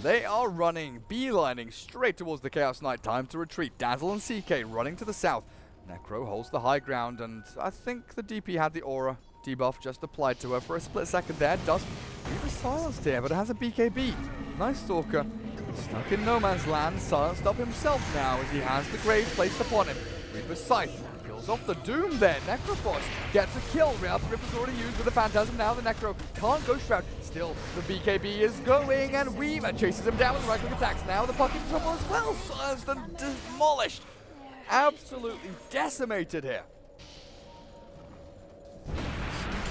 they are running, beelining straight towards the Chaos Knight. Time to retreat. Dazzle and CK running to the south. Necro holds the high ground, and I think the DP had the aura debuff just applied to her for a split second there. Dust Reaper silenced here, but it has a BKB. Nice Stalker. Stuck in no man's land, silenced up himself now as he has the grave placed upon him. Reaper's Scythe kills off the Doom there. Necroforce gets a kill. Reality Ripper's already used with the Phantasm. Now the Necro can't go Shroud. Still, the BKB is going, and Weaver chases him down with right-click attacks. Now the puck in trouble as well. Silenced and demolished. Absolutely decimated here.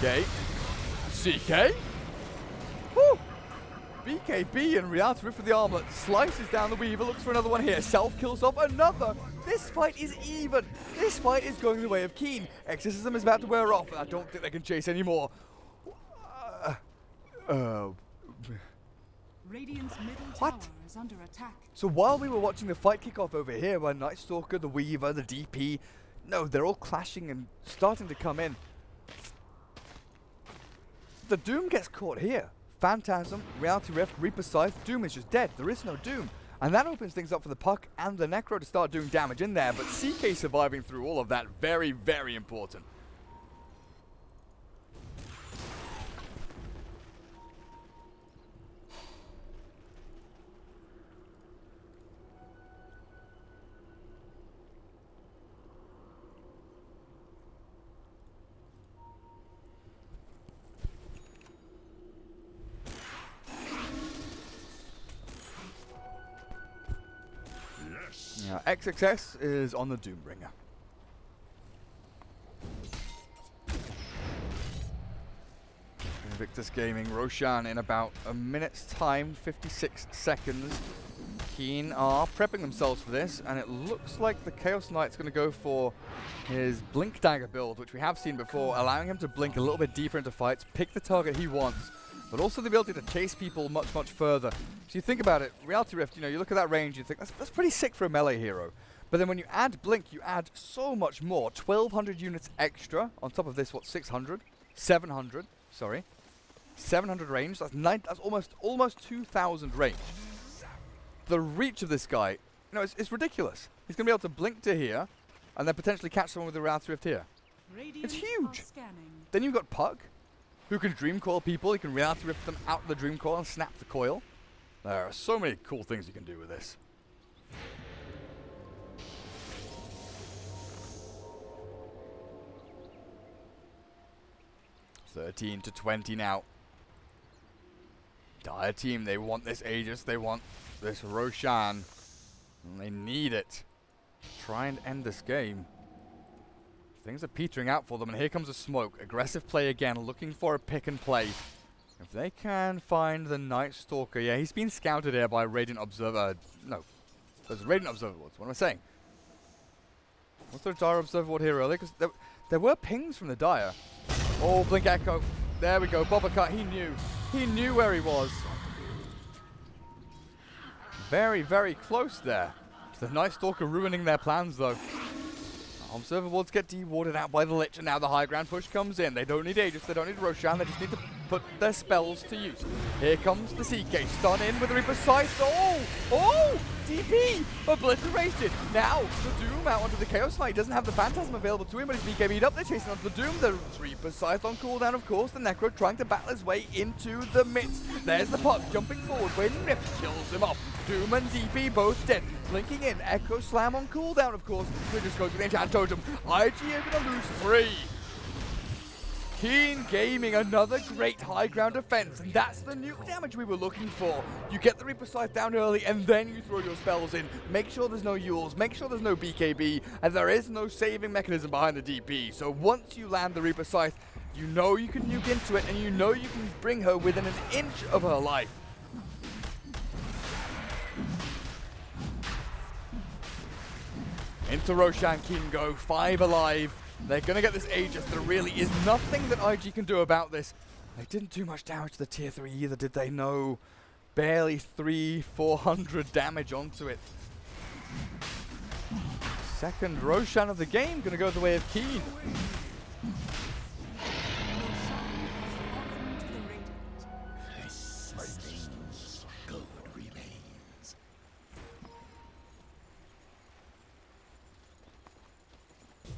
CK. Woo! BKB and Reality Rip for the armlet. Slices down the Weaver, looks for another one here. Self kills off another. This fight is even. This fight is going the way of Keen. Exorcism is about to wear off, and I don't think they can chase anymore. Radiant's middle tower is under attack. So while we were watching the fight kick off over here, where Night Stalker, the Weaver, the DP, no, they're all clashing and starting to come in. The Doom gets caught here. Phantasm, Reality Rift, Reaper Scythe, Doom is just dead. There is no Doom. And that opens things up for the Puck and the Necro to start doing damage in there, but CK surviving through all of that, very, very important. Now, XXS is on the Doombringer. Invictus Gaming, Roshan in about a minute's time, 56 seconds. Keen are prepping themselves for this, and it looks like the Chaos Knight's going to go for his Blink Dagger build, which we have seen before, allowing him to blink a little bit deeper into fights, pick the target he wants, but also the ability to chase people much, much further. So you think about it, Reality Rift, you know, you look at that range, you think, that's pretty sick for a melee hero. But then when you add Blink, you add so much more. 1,200 units extra on top of this, what, 600? 700, sorry. 700 range, that's almost 2,000 range. The reach of this guy, you know, it's ridiculous. He's going to be able to blink to here, and then potentially catch someone with the Reality Rift here. It's huge. Then you've got Puck, who can Dream Coil people. He can Reality Rift them out of the Dream Coil and snap the coil. There are so many cool things you can do with this. $13 to 20 now. Dire team, they want this Aegis, they want this Roshan, and they need it to try and end this game. Things are petering out for them, and here comes a smoke. Aggressive play again, looking for a pick and play. If they can find the Night Stalker, yeah, he's been scouted here by Radiant Observer. No, there's a Radiant Observer. What am I saying? Was there a Dire Observer Ward here earlier? Because there were pings from the Dire. Oh, Blink Echo. There we go. Bobacut, he knew. He knew where he was. Very, very close there. The Night Stalker ruining their plans, though. Observer wards get de-warded out by the Lich, and now the high ground push comes in. They don't need Aegis, they don't need Roshan, they just need to put their spells to use. Here comes the CK, stun in with the Reaper Scythe. Oh! DP! Obliterated! Now, the Doom out onto the Chaos Knight. Doesn't have the Phantasm available to him, but he's BKB'd up. They're chasing onto the Doom. The Reaper Scythe on cooldown, of course. The Necro trying to battle his way into the midst. There's the Puck jumping forward when Rift kills him off. Doom and DP both dead. Blinking in. Echo Slam on cooldown, of course. We just goes with the Enchant Totem. IG are going to lose 3. Keen Gaming, another great high ground defense, and that's the nuke damage we were looking for. You get the Reaper Scythe down early, and then you throw your spells in. Make sure there's no Yules, make sure there's no BKB, and there is no saving mechanism behind the DP. So once you land the Reaper Scythe, you know you can nuke into it, and you know you can bring her within an inch of her life. Into Roshan Keen go, 5 alive. They're going to get this Aegis. There really is nothing that IG can do about this. They didn't do much damage to the tier 3 either, did they? No. Barely 300-400 damage onto it. Second Roshan of the game, gonna go the way of Keen.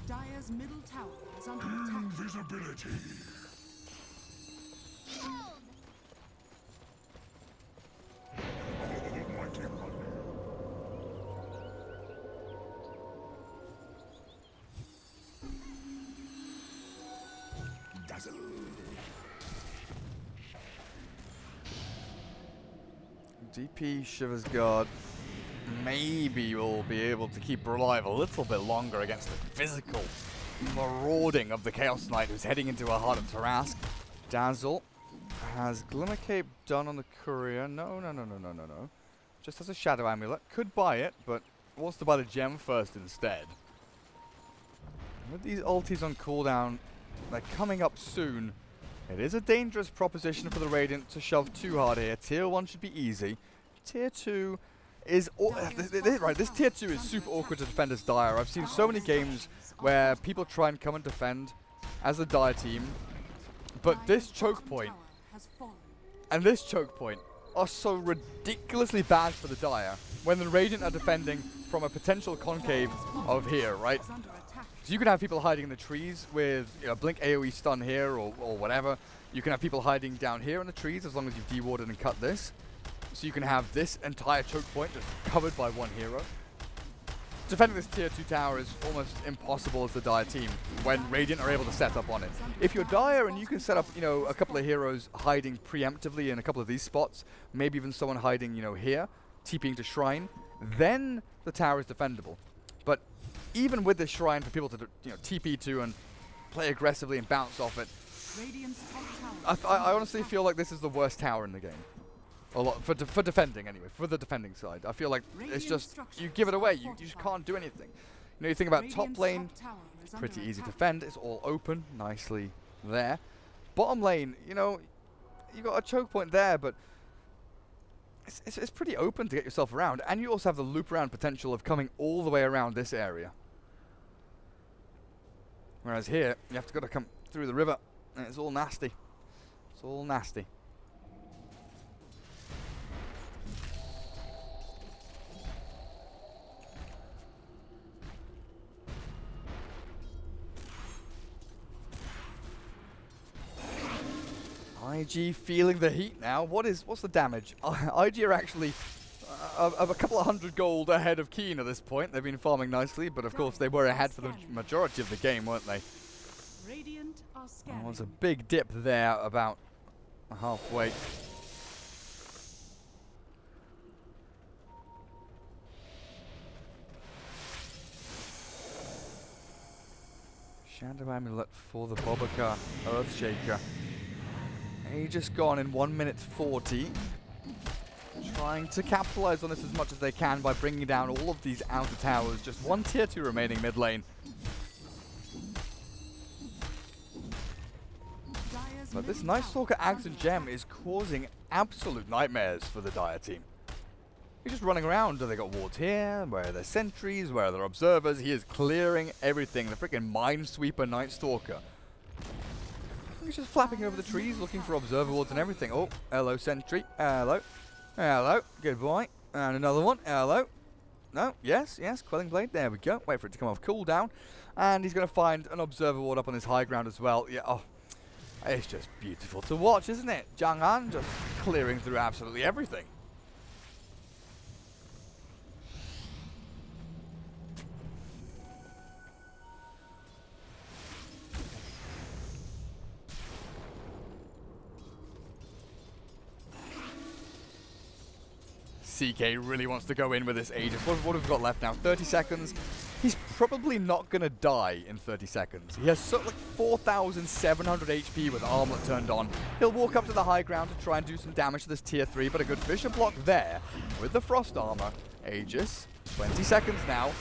Dire's middle tower is under attack. Invisibility. Almighty One. Dazzle. DP Shiver's Guard maybe will be able to keep her alive a little bit longer against the physical marauding of the Chaos Knight who's heading into a heart of Tarask. Dazzle has Glimmer Cape done on the courier. No. Just has a Shadow Amulet. Could buy it, but wants to buy the gem first instead. With these ultis on cooldown, they're coming up soon. It is a dangerous proposition for the Radiant to shove too hard here. Tier 1 should be easy. Tier 2 is... right, this Tier 2 is super awkward to defend as Dire. I've seen so many games where people try and come and defend as the Dire team, but this choke point and this choke point are so ridiculously bad for the Dire when the Radiant are defending from a potential concave of here, right? So you can have people hiding in the trees with, you know, blink AoE stun here or whatever. You can have people hiding down here in the trees as long as you've dewarded and cut this. So you can have this entire choke point just covered by one hero. Defending this tier 2 tower is almost impossible as the Dire team when Radiant are able to set up on it. If you're Dire and you can set up, you know, a couple of heroes hiding preemptively in a couple of these spots, maybe even someone hiding, you know, here, TPing to Shrine, then the tower is defendable. But even with this Shrine for people to, you know, TP to and play aggressively and bounce off it, I honestly feel like this is the worst tower in the game. A lot for defending anyway, for the defending side. I feel like it's just, you give it away, you just can't do anything. You know, you think about top lane, pretty easy to defend, it's all open, nicely there. Bottom lane, you know, you got a choke point there, but it's pretty open to get yourself around, and you also have the loop around potential of coming all the way around this area. Whereas here, you have to gotta come through the river, and it's all nasty. It's all nasty. IG feeling the heat now. What's the damage? IG are actually a couple of 100 gold ahead of Keen at this point. They've been farming nicely, but of course they were ahead for the majority of the game, weren't they? There was a big dip there about halfway. Shadow Amulet for the Barclaycard Earthshaker. Aegis gone in 1 minute 40. Trying to capitalize on this as much as they can by bringing down all of these outer towers. Just one tier 2 remaining mid lane. But this Night Stalker Axe and Gem is causing absolute nightmares for the Dire team. He's just running around. Do they got wards here? Where are their sentries? Where are their observers? He is clearing everything. The freaking Minesweeper Night Stalker. He's just flapping over the trees looking for observer wards and everything. Oh, hello sentry. Hello. Hello. Good boy. And another one. Hello. No. Yes. Quelling Blade. There we go. Wait for it to come off cooldown. And he's going to find an observer ward up on his high ground as well. Yeah. Oh. It's just beautiful to watch, isn't it? Jang'an just clearing through absolutely everything. CK really wants to go in with this Aegis. What have we got left now? 30 seconds. He's probably not going to die in 30 seconds. He has like 4,700 HP with Armlet turned on. He'll walk up to the high ground to try and do some damage to this tier 3, but a good Fissure block there with the Frost Armor. Aegis, 20 seconds now.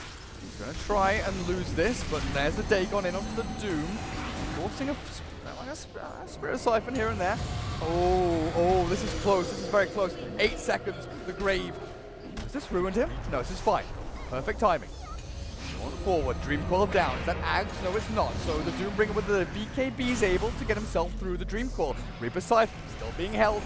He's going to try and lose this, but there's the Dagon in onto the Doom. Forcing a Spirit Siphon here and there. Oh, this is close. This is very close. 8 seconds. The Grave. Has this ruined him? No, this is fine. Perfect timing. On forward. Dream Coil down. Is that Ags? No, it's not. So the Doombringer with the BKB is able to get himself through the Dream Coil. Reaper Siphon still being held.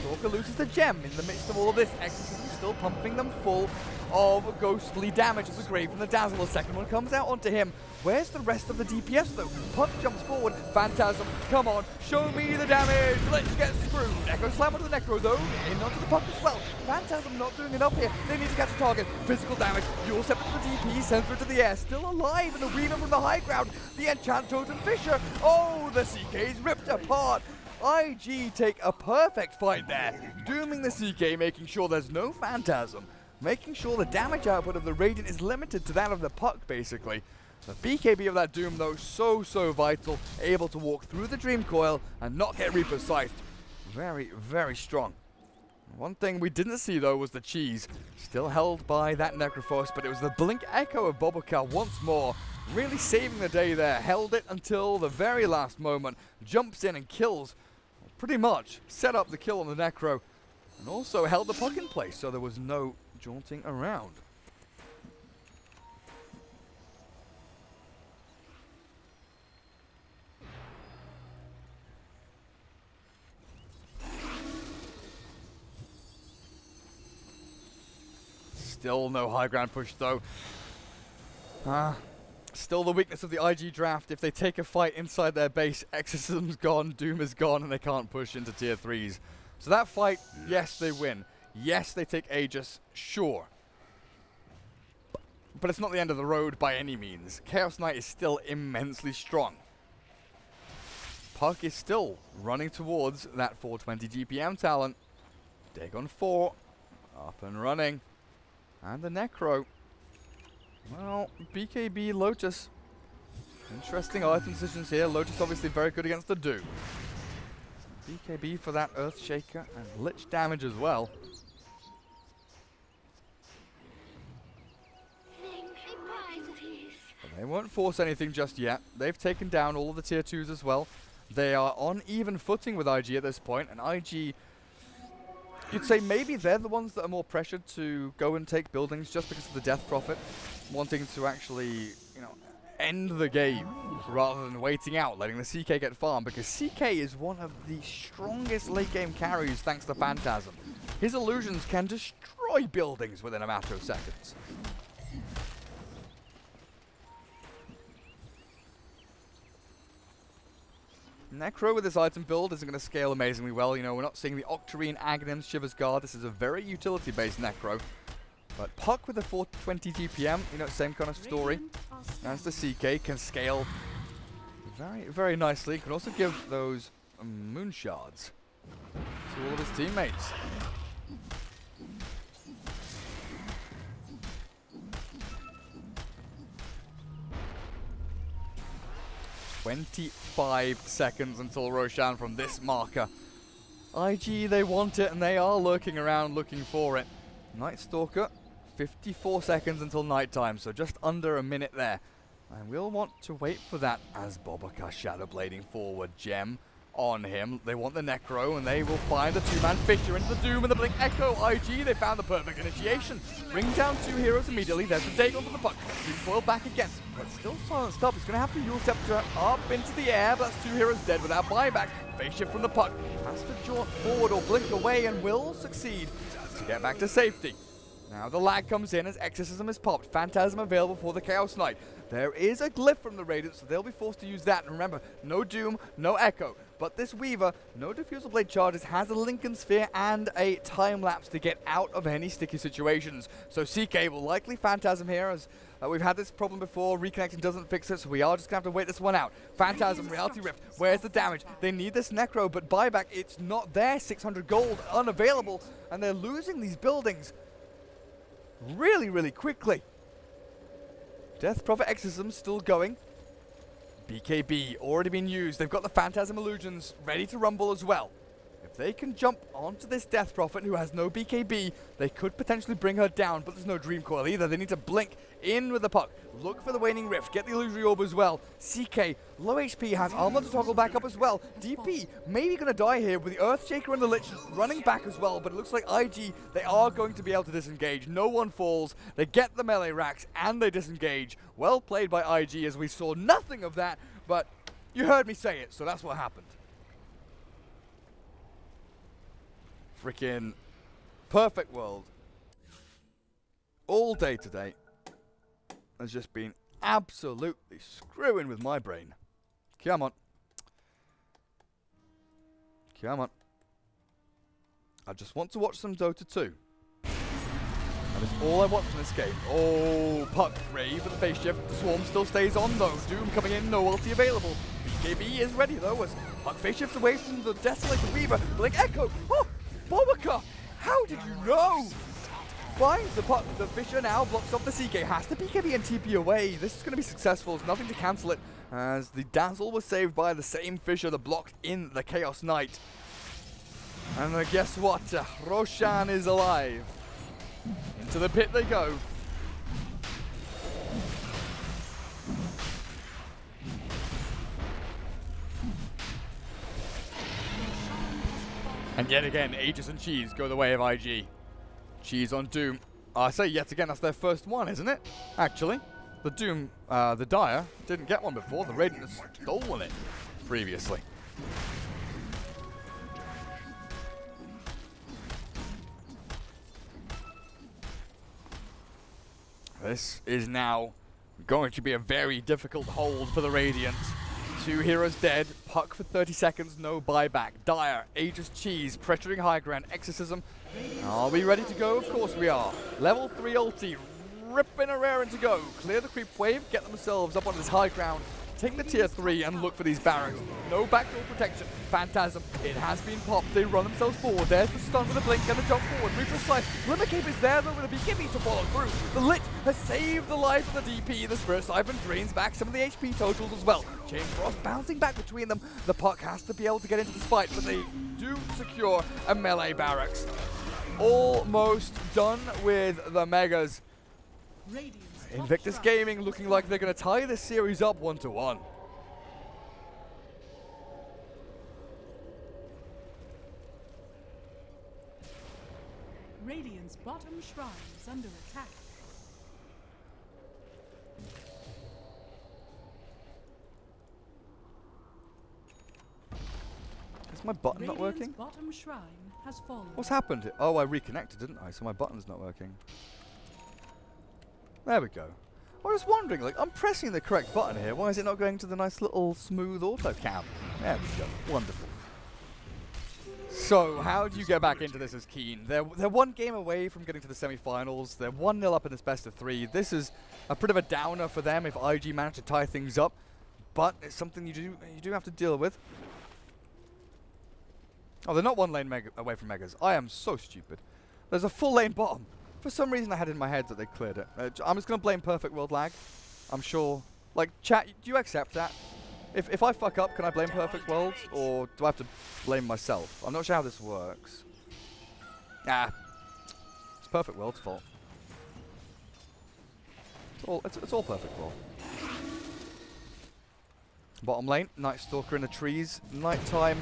Stalker loses the gem in the midst of all of this. Exorcism still pumping them full of ghostly damage as the Grave from the Dazzle. The second one comes out onto him. Where's the rest of the DPS though? Puck jumps forward. Phantasm, come on, show me the damage. Let's get screwed. Echo Slam onto the Necro though. In onto the Puck as well. Phantasm not doing enough here. They need to catch a target. Physical damage. You'll step into the DP, sent through to the air. Still alive, and the Weaver from the high ground. The Enchant Totem Fisher. Oh, the CK's ripped apart. IG take a perfect fight there. Dooming the CK, making sure there's no Phantasm. Making sure the damage output of the Radiant is limited to that of the Puck, basically. The BKB of that Doom, though, so vital. Able to walk through the Dream Coil and not get Reaper Scythed. Very, very strong. One thing we didn't see, though, was the cheese. Still held by that Necrophos, but it was the Blink Echo of Boboka once more. Really saving the day there. Held it until the very last moment. Jumps in and kills. Pretty much set up the kill on the Necro. And also held the Puck in place, so there was no jaunting around. Still no high ground push though. Still the weakness of the IG draft. If they take a fight inside their base, Exorcism's gone, Doom is gone, and they can't push into tier 3s. So that fight, yes, they win. Yes, they take Aegis, sure. But it's not the end of the road by any means. Chaos Knight is still immensely strong. Puck is still running towards that 420 GPM talent. Dagon 4, up and running. And the Necro. Well, BKB Lotus. Interesting item decisions here. Lotus obviously very good against the Doom. BKB for that Earthshaker and Lich damage as well. But they won't force anything just yet. They've taken down all of the tier 2s as well. They are on even footing with IG at this point, and IG, you'd say maybe they're the ones that are more pressured to go and take buildings just because of the Death Prophet, wanting to actually, you know, end the game rather than waiting out, letting the CK get farmed, because CK is one of the strongest late game carries thanks to Phantasm. His illusions can destroy buildings within a matter of seconds. Necro with this item build isn't going to scale amazingly well. You know, we're not seeing the Octarine, Aghanims, Shiver's Guard. This is a very utility-based Necro. But Puck with the 420 GPM, you know, same kind of story as the CK, can scale very, very nicely. Can also give those moon shards to all of his teammates. "25 seconds until Roshan from this marker. IG, they want it, and they are lurking around looking for it. Night Stalker, 54 seconds until nighttime, so just under a minute there. And we'll want to wait for that as Boboka Shadowblading forward. Gem on him. They want the Necro, and they will find the two-man Fisher into the Doom and the Blink Echo. IG, they found the perfect initiation. Bring down 2 heroes immediately. There's the Dagon for the Puck. Recoil back again, but still silenced up. He's going to have to Yule Scepter up into the air, but that's 2 heroes dead without buyback. Phase shift from the Puck. Has to jaunt forward or blink away and will succeed to get back to safety. Now the lag comes in as Exorcism is popped. Phantasm available for the Chaos Knight. There is a glyph from the Radiant, so they'll be forced to use that. And remember, no Doom, no Echo. But this Weaver, no Diffusal Blade charges, has a Lincoln Sphere and a time lapse to get out of any sticky situations. So CK will likely Phantasm here, as we've had this problem before. Reconnecting doesn't fix it, so we are just going to have to wait this one out. Phantasm, Reality Rift, where's the damage? They need this Necro, but buyback, it's not there. 600 gold, unavailable, and they're losing these buildings really, really quickly. Death Prophet Exorcism still going. BKB already been used. They've got the Phantasm Illusions ready to rumble as well. If they can jump onto this Death Prophet who has no BKB, they could potentially bring her down, but there's no Dream Coil either. They need to blink in with the puck. Look for the Waning Rift, get the Illusory Orb as well. CK, low HP, has armor to toggle back up as well. DP, maybe going to die here with the Earthshaker and the Lich running back as well, but it looks like IG, they are going to be able to disengage. No one falls, they get the melee racks, and they disengage. Well played by IG, as we saw nothing of that, but you heard me say it, so that's what happened. Freaking Perfect World all day today has just been absolutely screwing with my brain. Come on. Come on. I just want to watch some Dota 2. That is all I want from this game. Oh, puck Ray for the face shift. The swarm still stays on though. Doom coming in, no ulti available. BKB is ready though as puck face shifts away from the Desolated Weaver. Blink Echo. Oh! Bowica! How did you know? Finds the puck, the Fisher now blocks off the CK, has the BKB and TP away. This is going to be successful, there's nothing to cancel it, as the Dazzle was saved by the same Fisher that blocked in the Chaos Knight. And guess what? Roshan is alive. Into the pit they go. And yet again, Aegis and Cheese go the way of IG. Cheese on Doom. I say yet again, that's their first one, isn't it? Actually, the Doom, the Dire, didn't get one before. The Radiant has stolen it previously. This is now going to be a very difficult hold for the Radiant. 2 heroes dead, puck for 30 seconds, no buyback. Dire, Aegis Cheese, pressuring high ground, Exorcism. Are we ready to go? Of course we are. Level 3 ulti, ripping a rare in to go. Clear the creep wave, get themselves up on this high ground. Take the tier 3 and look for these barracks. No backdoor protection. Phantasm, it has been popped. They run themselves forward. There's the stun with a blink and a jump forward. Reaper's Scythe. Glimmer Cape is there though with a BKB to follow through. The Lich has saved the life of the DP. The Spirit Siphon drains back some of the HP totals as well. Chain Frost bouncing back between them. The puck has to be able to get into this fight, but they do secure a melee barracks. Almost done with the Megas. Invictus Gaming looking like they're going to tie this series up 1-1. Radiant's bottom shrine is under attack. Is my button not working? Bottom shrine has fallen. What's happened? Oh, I reconnected, didn't I? So my button's not working. There we go. I was wondering, like, I'm pressing the correct button here. Why is it not going to the nice little smooth auto cam? There we go. Wonderful. So, how do you get back into this as Keen? They're one game away from getting to the semi-finals. They're 1-0 up in this best of 3. This is a bit of a downer for them if IG manage to tie things up, but it's something you do have to deal with. Oh, they're not one lane away from Megas. I am so stupid. There's a full lane bottom. For some reason, I had in my head that they cleared it. I'm just going to blame Perfect World lag. I'm sure. Like, chat, do you accept that? If I fuck up, can I blame Perfect World? Or do I have to blame myself? I'm not sure how this works. Ah. It's Perfect World's fault. It's all Perfect World. Bottom lane, Night Stalker in the trees. Nighttime.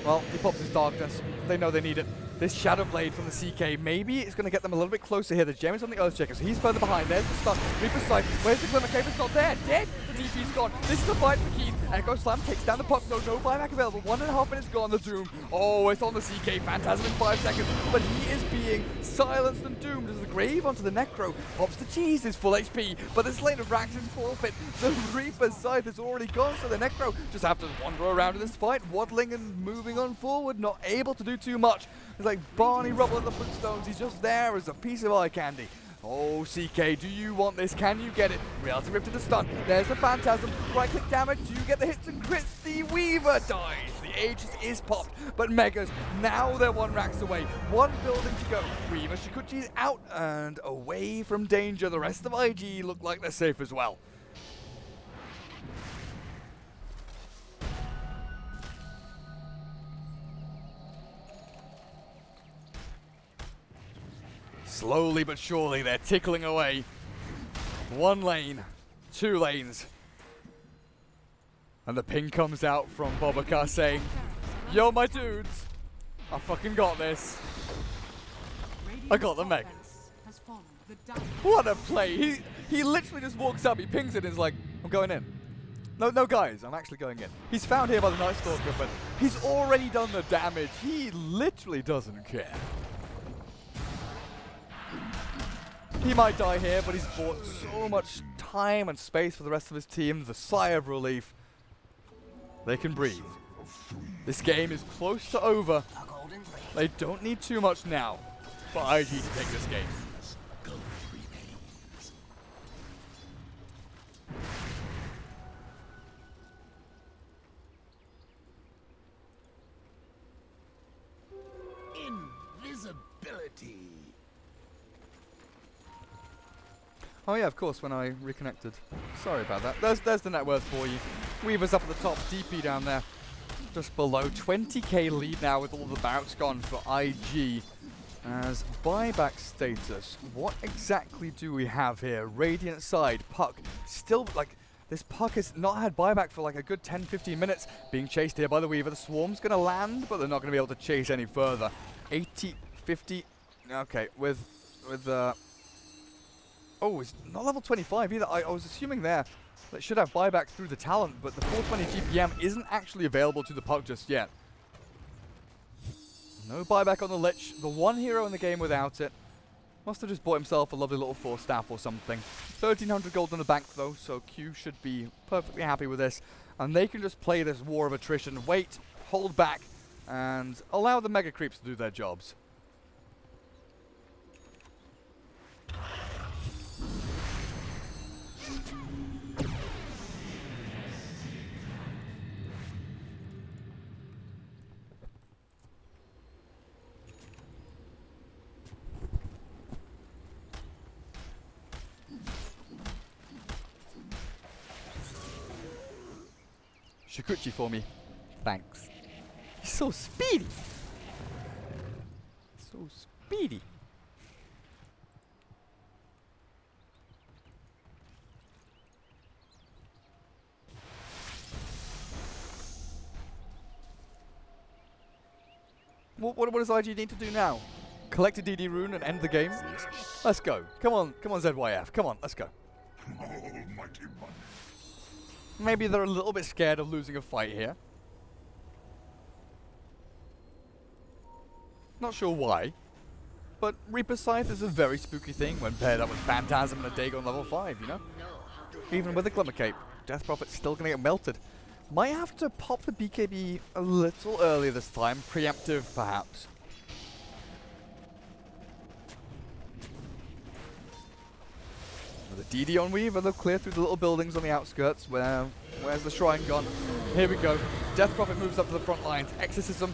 Well, he pops his darkness. They know they need it. This Shadow Blade from the CK, maybe it's going to get them a little bit closer here. The gem is on the Earthshaker, so he's further behind. There's the stun. Reaper's Scythe. Where's the Glimmer Cape? It's not there. Dead. The DP's gone. This is a fight for Keen. Echo Slam takes down the puck. No buyback available. 1.5 minutes gone. The Doom. Oh, it's on the CK. Phantasm in 5 seconds. But he is being silenced and doomed as the Grave onto the Necro. Pops the Cheese is full HP, but this lane of Rax is forfeit. The Reaper's Scythe is already gone, so the Necro just have to wander around in this fight, waddling and moving on forward, not able to do too much. It's like Barney Rubble at the footstones. He's just there as a piece of eye candy. Oh, CK, do you want this? Can you get it? Reality Rift to the stun. There's the Phantasm. Right click damage. Do you get the hits and crits? The Weaver dies. The Aegis is popped. But Megas, now they're 1 racks away. 1 building to go. Weaver Shikuchi's out and away from danger. The rest of IG look like they're safe as well. Slowly but surely, they're tickling away. 1 lane, 2 lanes. And the ping comes out from Barclaycard saying, yo, my dudes, I fucking got this. I got the Megas. What a play. He literally just walks up, he pings it and is like, I'm going in. No, guys, I'm actually going in. He's found here by the Night Stalker, but he's already done the damage. He literally doesn't care. He might die here, but he's bought so much time and space for the rest of his team. The sigh of relief. They can breathe. This game is close to over. They don't need too much now for IG to take this game. Invisibility. Oh yeah, of course, when I reconnected. Sorry about that. There's the net worth for you. Weaver's up at the top, DP down there. Just below. 20k lead now with all the bouts gone for IG. As buyback status, what exactly do we have here? Radiant side, Puck. Still, like, this Puck has not had buyback for like a good 10-15 minutes. Being chased here by the Weaver. The Swarm's going to land, but they're not going to be able to chase any further. 80, 50. Okay, with oh, it's not level 25 either. I was assuming there that should have buyback through the talent, but the 420 GPM isn't actually available to the Puck just yet. No buyback on the Lich. The one hero in the game without it. Must have just bought himself a lovely little 4 staff or something. 1300 gold in the bank though, so Q should be perfectly happy with this. And they can just play this war of attrition, wait, hold back, and allow the mega creeps to do their jobs. Shikuchi for me. Thanks. He's so speedy. So speedy. What does IG need to do now? Collect a DD rune and end the game? Let's go. Come on, ZYF. Come on, let's go. Almighty one. Maybe they're a little bit scared of losing a fight here. Not sure why. But Reaper Scythe is a very spooky thing when paired up with Phantasm and a Dagon level 5, you know? Even with a Glimmer Cape, Death Prophet's still gonna get melted. Might have to pop the BKB a little earlier this time. Preemptive, perhaps. With a DD on Weaver, they'll clear through the little buildings on the outskirts. Where's the shrine gone? Here we go. Death Prophet moves up to the front lines. Exorcism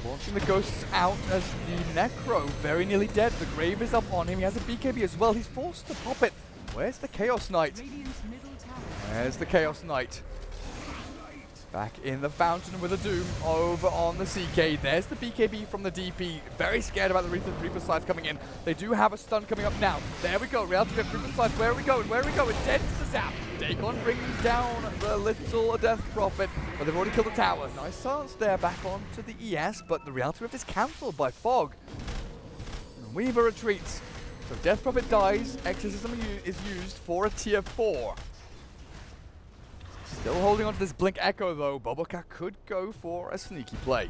launching the ghosts out as the Necro very nearly dead. The grave is up on him. He has a BKB as well. He's forced to pop it. Where's the Chaos Knight? Where's the Chaos Knight? Back in the fountain with a Doom over on the CK. There's the BKB from the DP. Very scared about the Reaper Scythe coming in. They do have a stun coming up now. There we go. Reality Rift, Reaper Scythe. Where are we going? Where are we going? Dead to the zap. Dagon brings down the little Death Prophet, but they've already killed the tower. Nice silence there back onto the ES, but the Reality Rift is cancelled by Fog. And Weaver retreats. So Death Prophet dies. Exorcism is used for a tier 4. Still holding on to this Blink Echo though. Barclaycard could go for a sneaky play.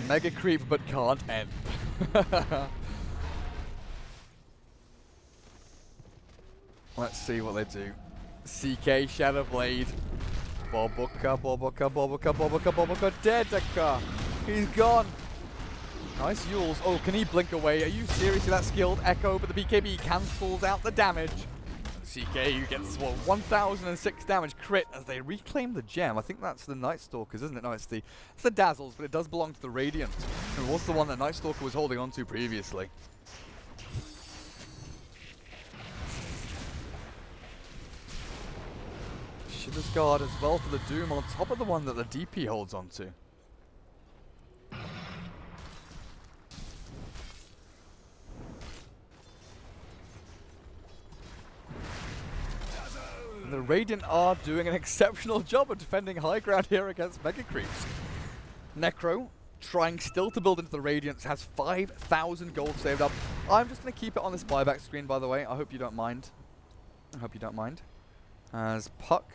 Mega creep, but can't end. Let's see what they do. CK, Shadowblade. Bobuka, Bobuka, Bobuka, Bobuka, Bobuka, Dedeka. He's gone. Nice Yules. Oh, can he blink away? Are you seriously that skilled? Echo, but the BKB cancels out the damage. CK gets, what, 1006 damage crit as they reclaim the gem. I think that's the Night Stalkers, isn't it? No, it's the Dazzles, but it does belong to the Radiant. It was the one that Night Stalker was holding on to previously. Shivers Guard as well for the Doom on top of the one that the DP holds on to. And the Radiant are doing an exceptional job of defending high ground here against Mega Creeps. Necro, trying still to build into the Radiance, has 5,000 gold saved up. I'm just going to keep it on this buyback screen, by the way. I hope you don't mind. I hope you don't mind. As Puck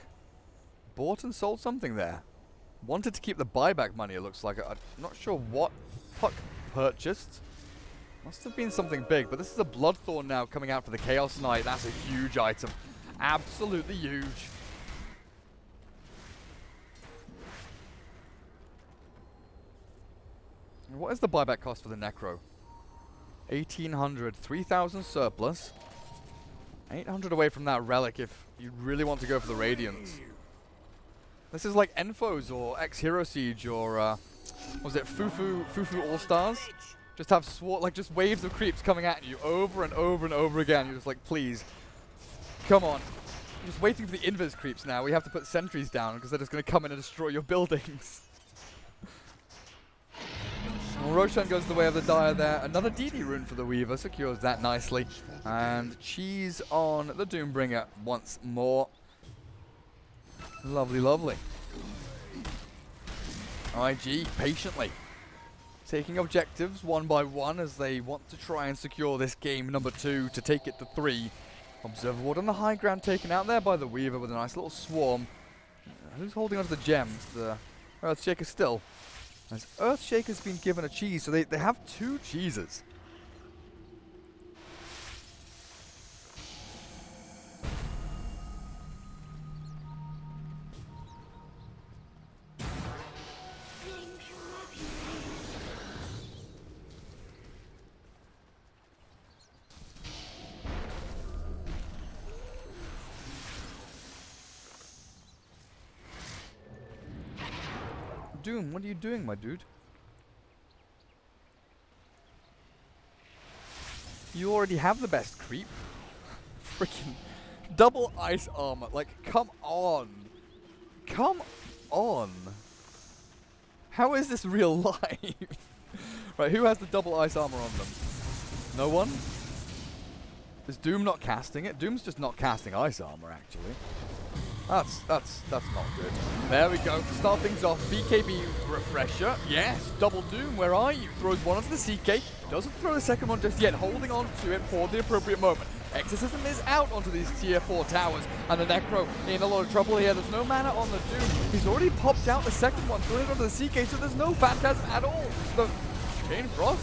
bought and sold something there. Wanted to keep the buyback money, it looks like. I'm not sure what Puck purchased. Must have been something big, but this is a Bloodthorn now coming out for the Chaos Knight. That's a huge item. Absolutely huge. What is the buyback cost for the Necro? 1,800, 3,000 surplus. 800 away from that relic if you really want to go for the Radiance. This is like Enfos or X-Hero Siege or was it Fufu All-Stars? Just have just waves of creeps coming at you over and over and over again. You're just like, please. Come on. I'm just waiting for the invis creeps now. We have to put sentries down because they're just going to come in and destroy your buildings. Well, Roshan goes the way of the Dire there. Another DD rune for the Weaver. Secures that nicely. And cheese on the Doombringer once more. Lovely, lovely. IG patiently taking objectives one by one as they want to try and secure this game number 2 to take it to 3. Observer Ward on the high ground taken out there by the Weaver with a nice little swarm. Who's holding onto the gems? The Earthshaker still. As Earthshaker's been given a cheese, so they have 2 cheeses. Doom, what are you doing, my dude? You already have the best creep. Freaking double ice armor. Like, come on. Come on. How is this real life? Right, who has the double ice armor on them? No one? Is Doom not casting it? Doom's just not casting ice armor, actually. That's not good. There we go. Start things off. BKB refresher. Yes, double Doom. Where are you? Throws one onto the CK. Doesn't throw the second one just yet. Holding on to it for the appropriate moment. Exorcism is out onto these tier 4 towers. And the Necro in a lot of trouble here. There's no mana on the Doom. He's already popped out the second one. Throwing it onto the CK, so there's no Phantasm at all. The Chain Frost?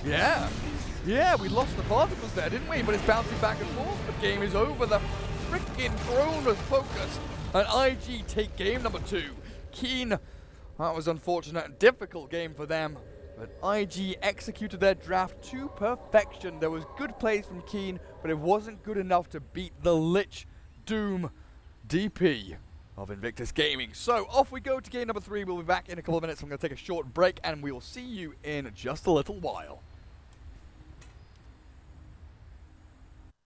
Yeah. Yeah, we lost the particles there, didn't we? But it's bouncing back and forth. The game is over. The freaking throne of focus. And IG take game number 2. Keen, that was unfortunate. Difficult game for them. But IG executed their draft to perfection. There was good plays from Keen, but it wasn't good enough to beat the Lich Doom DP of Invictus Gaming. So off we go to game number 3. We'll be back in a couple of minutes. I'm going to take a short break and we will see you in just a little while.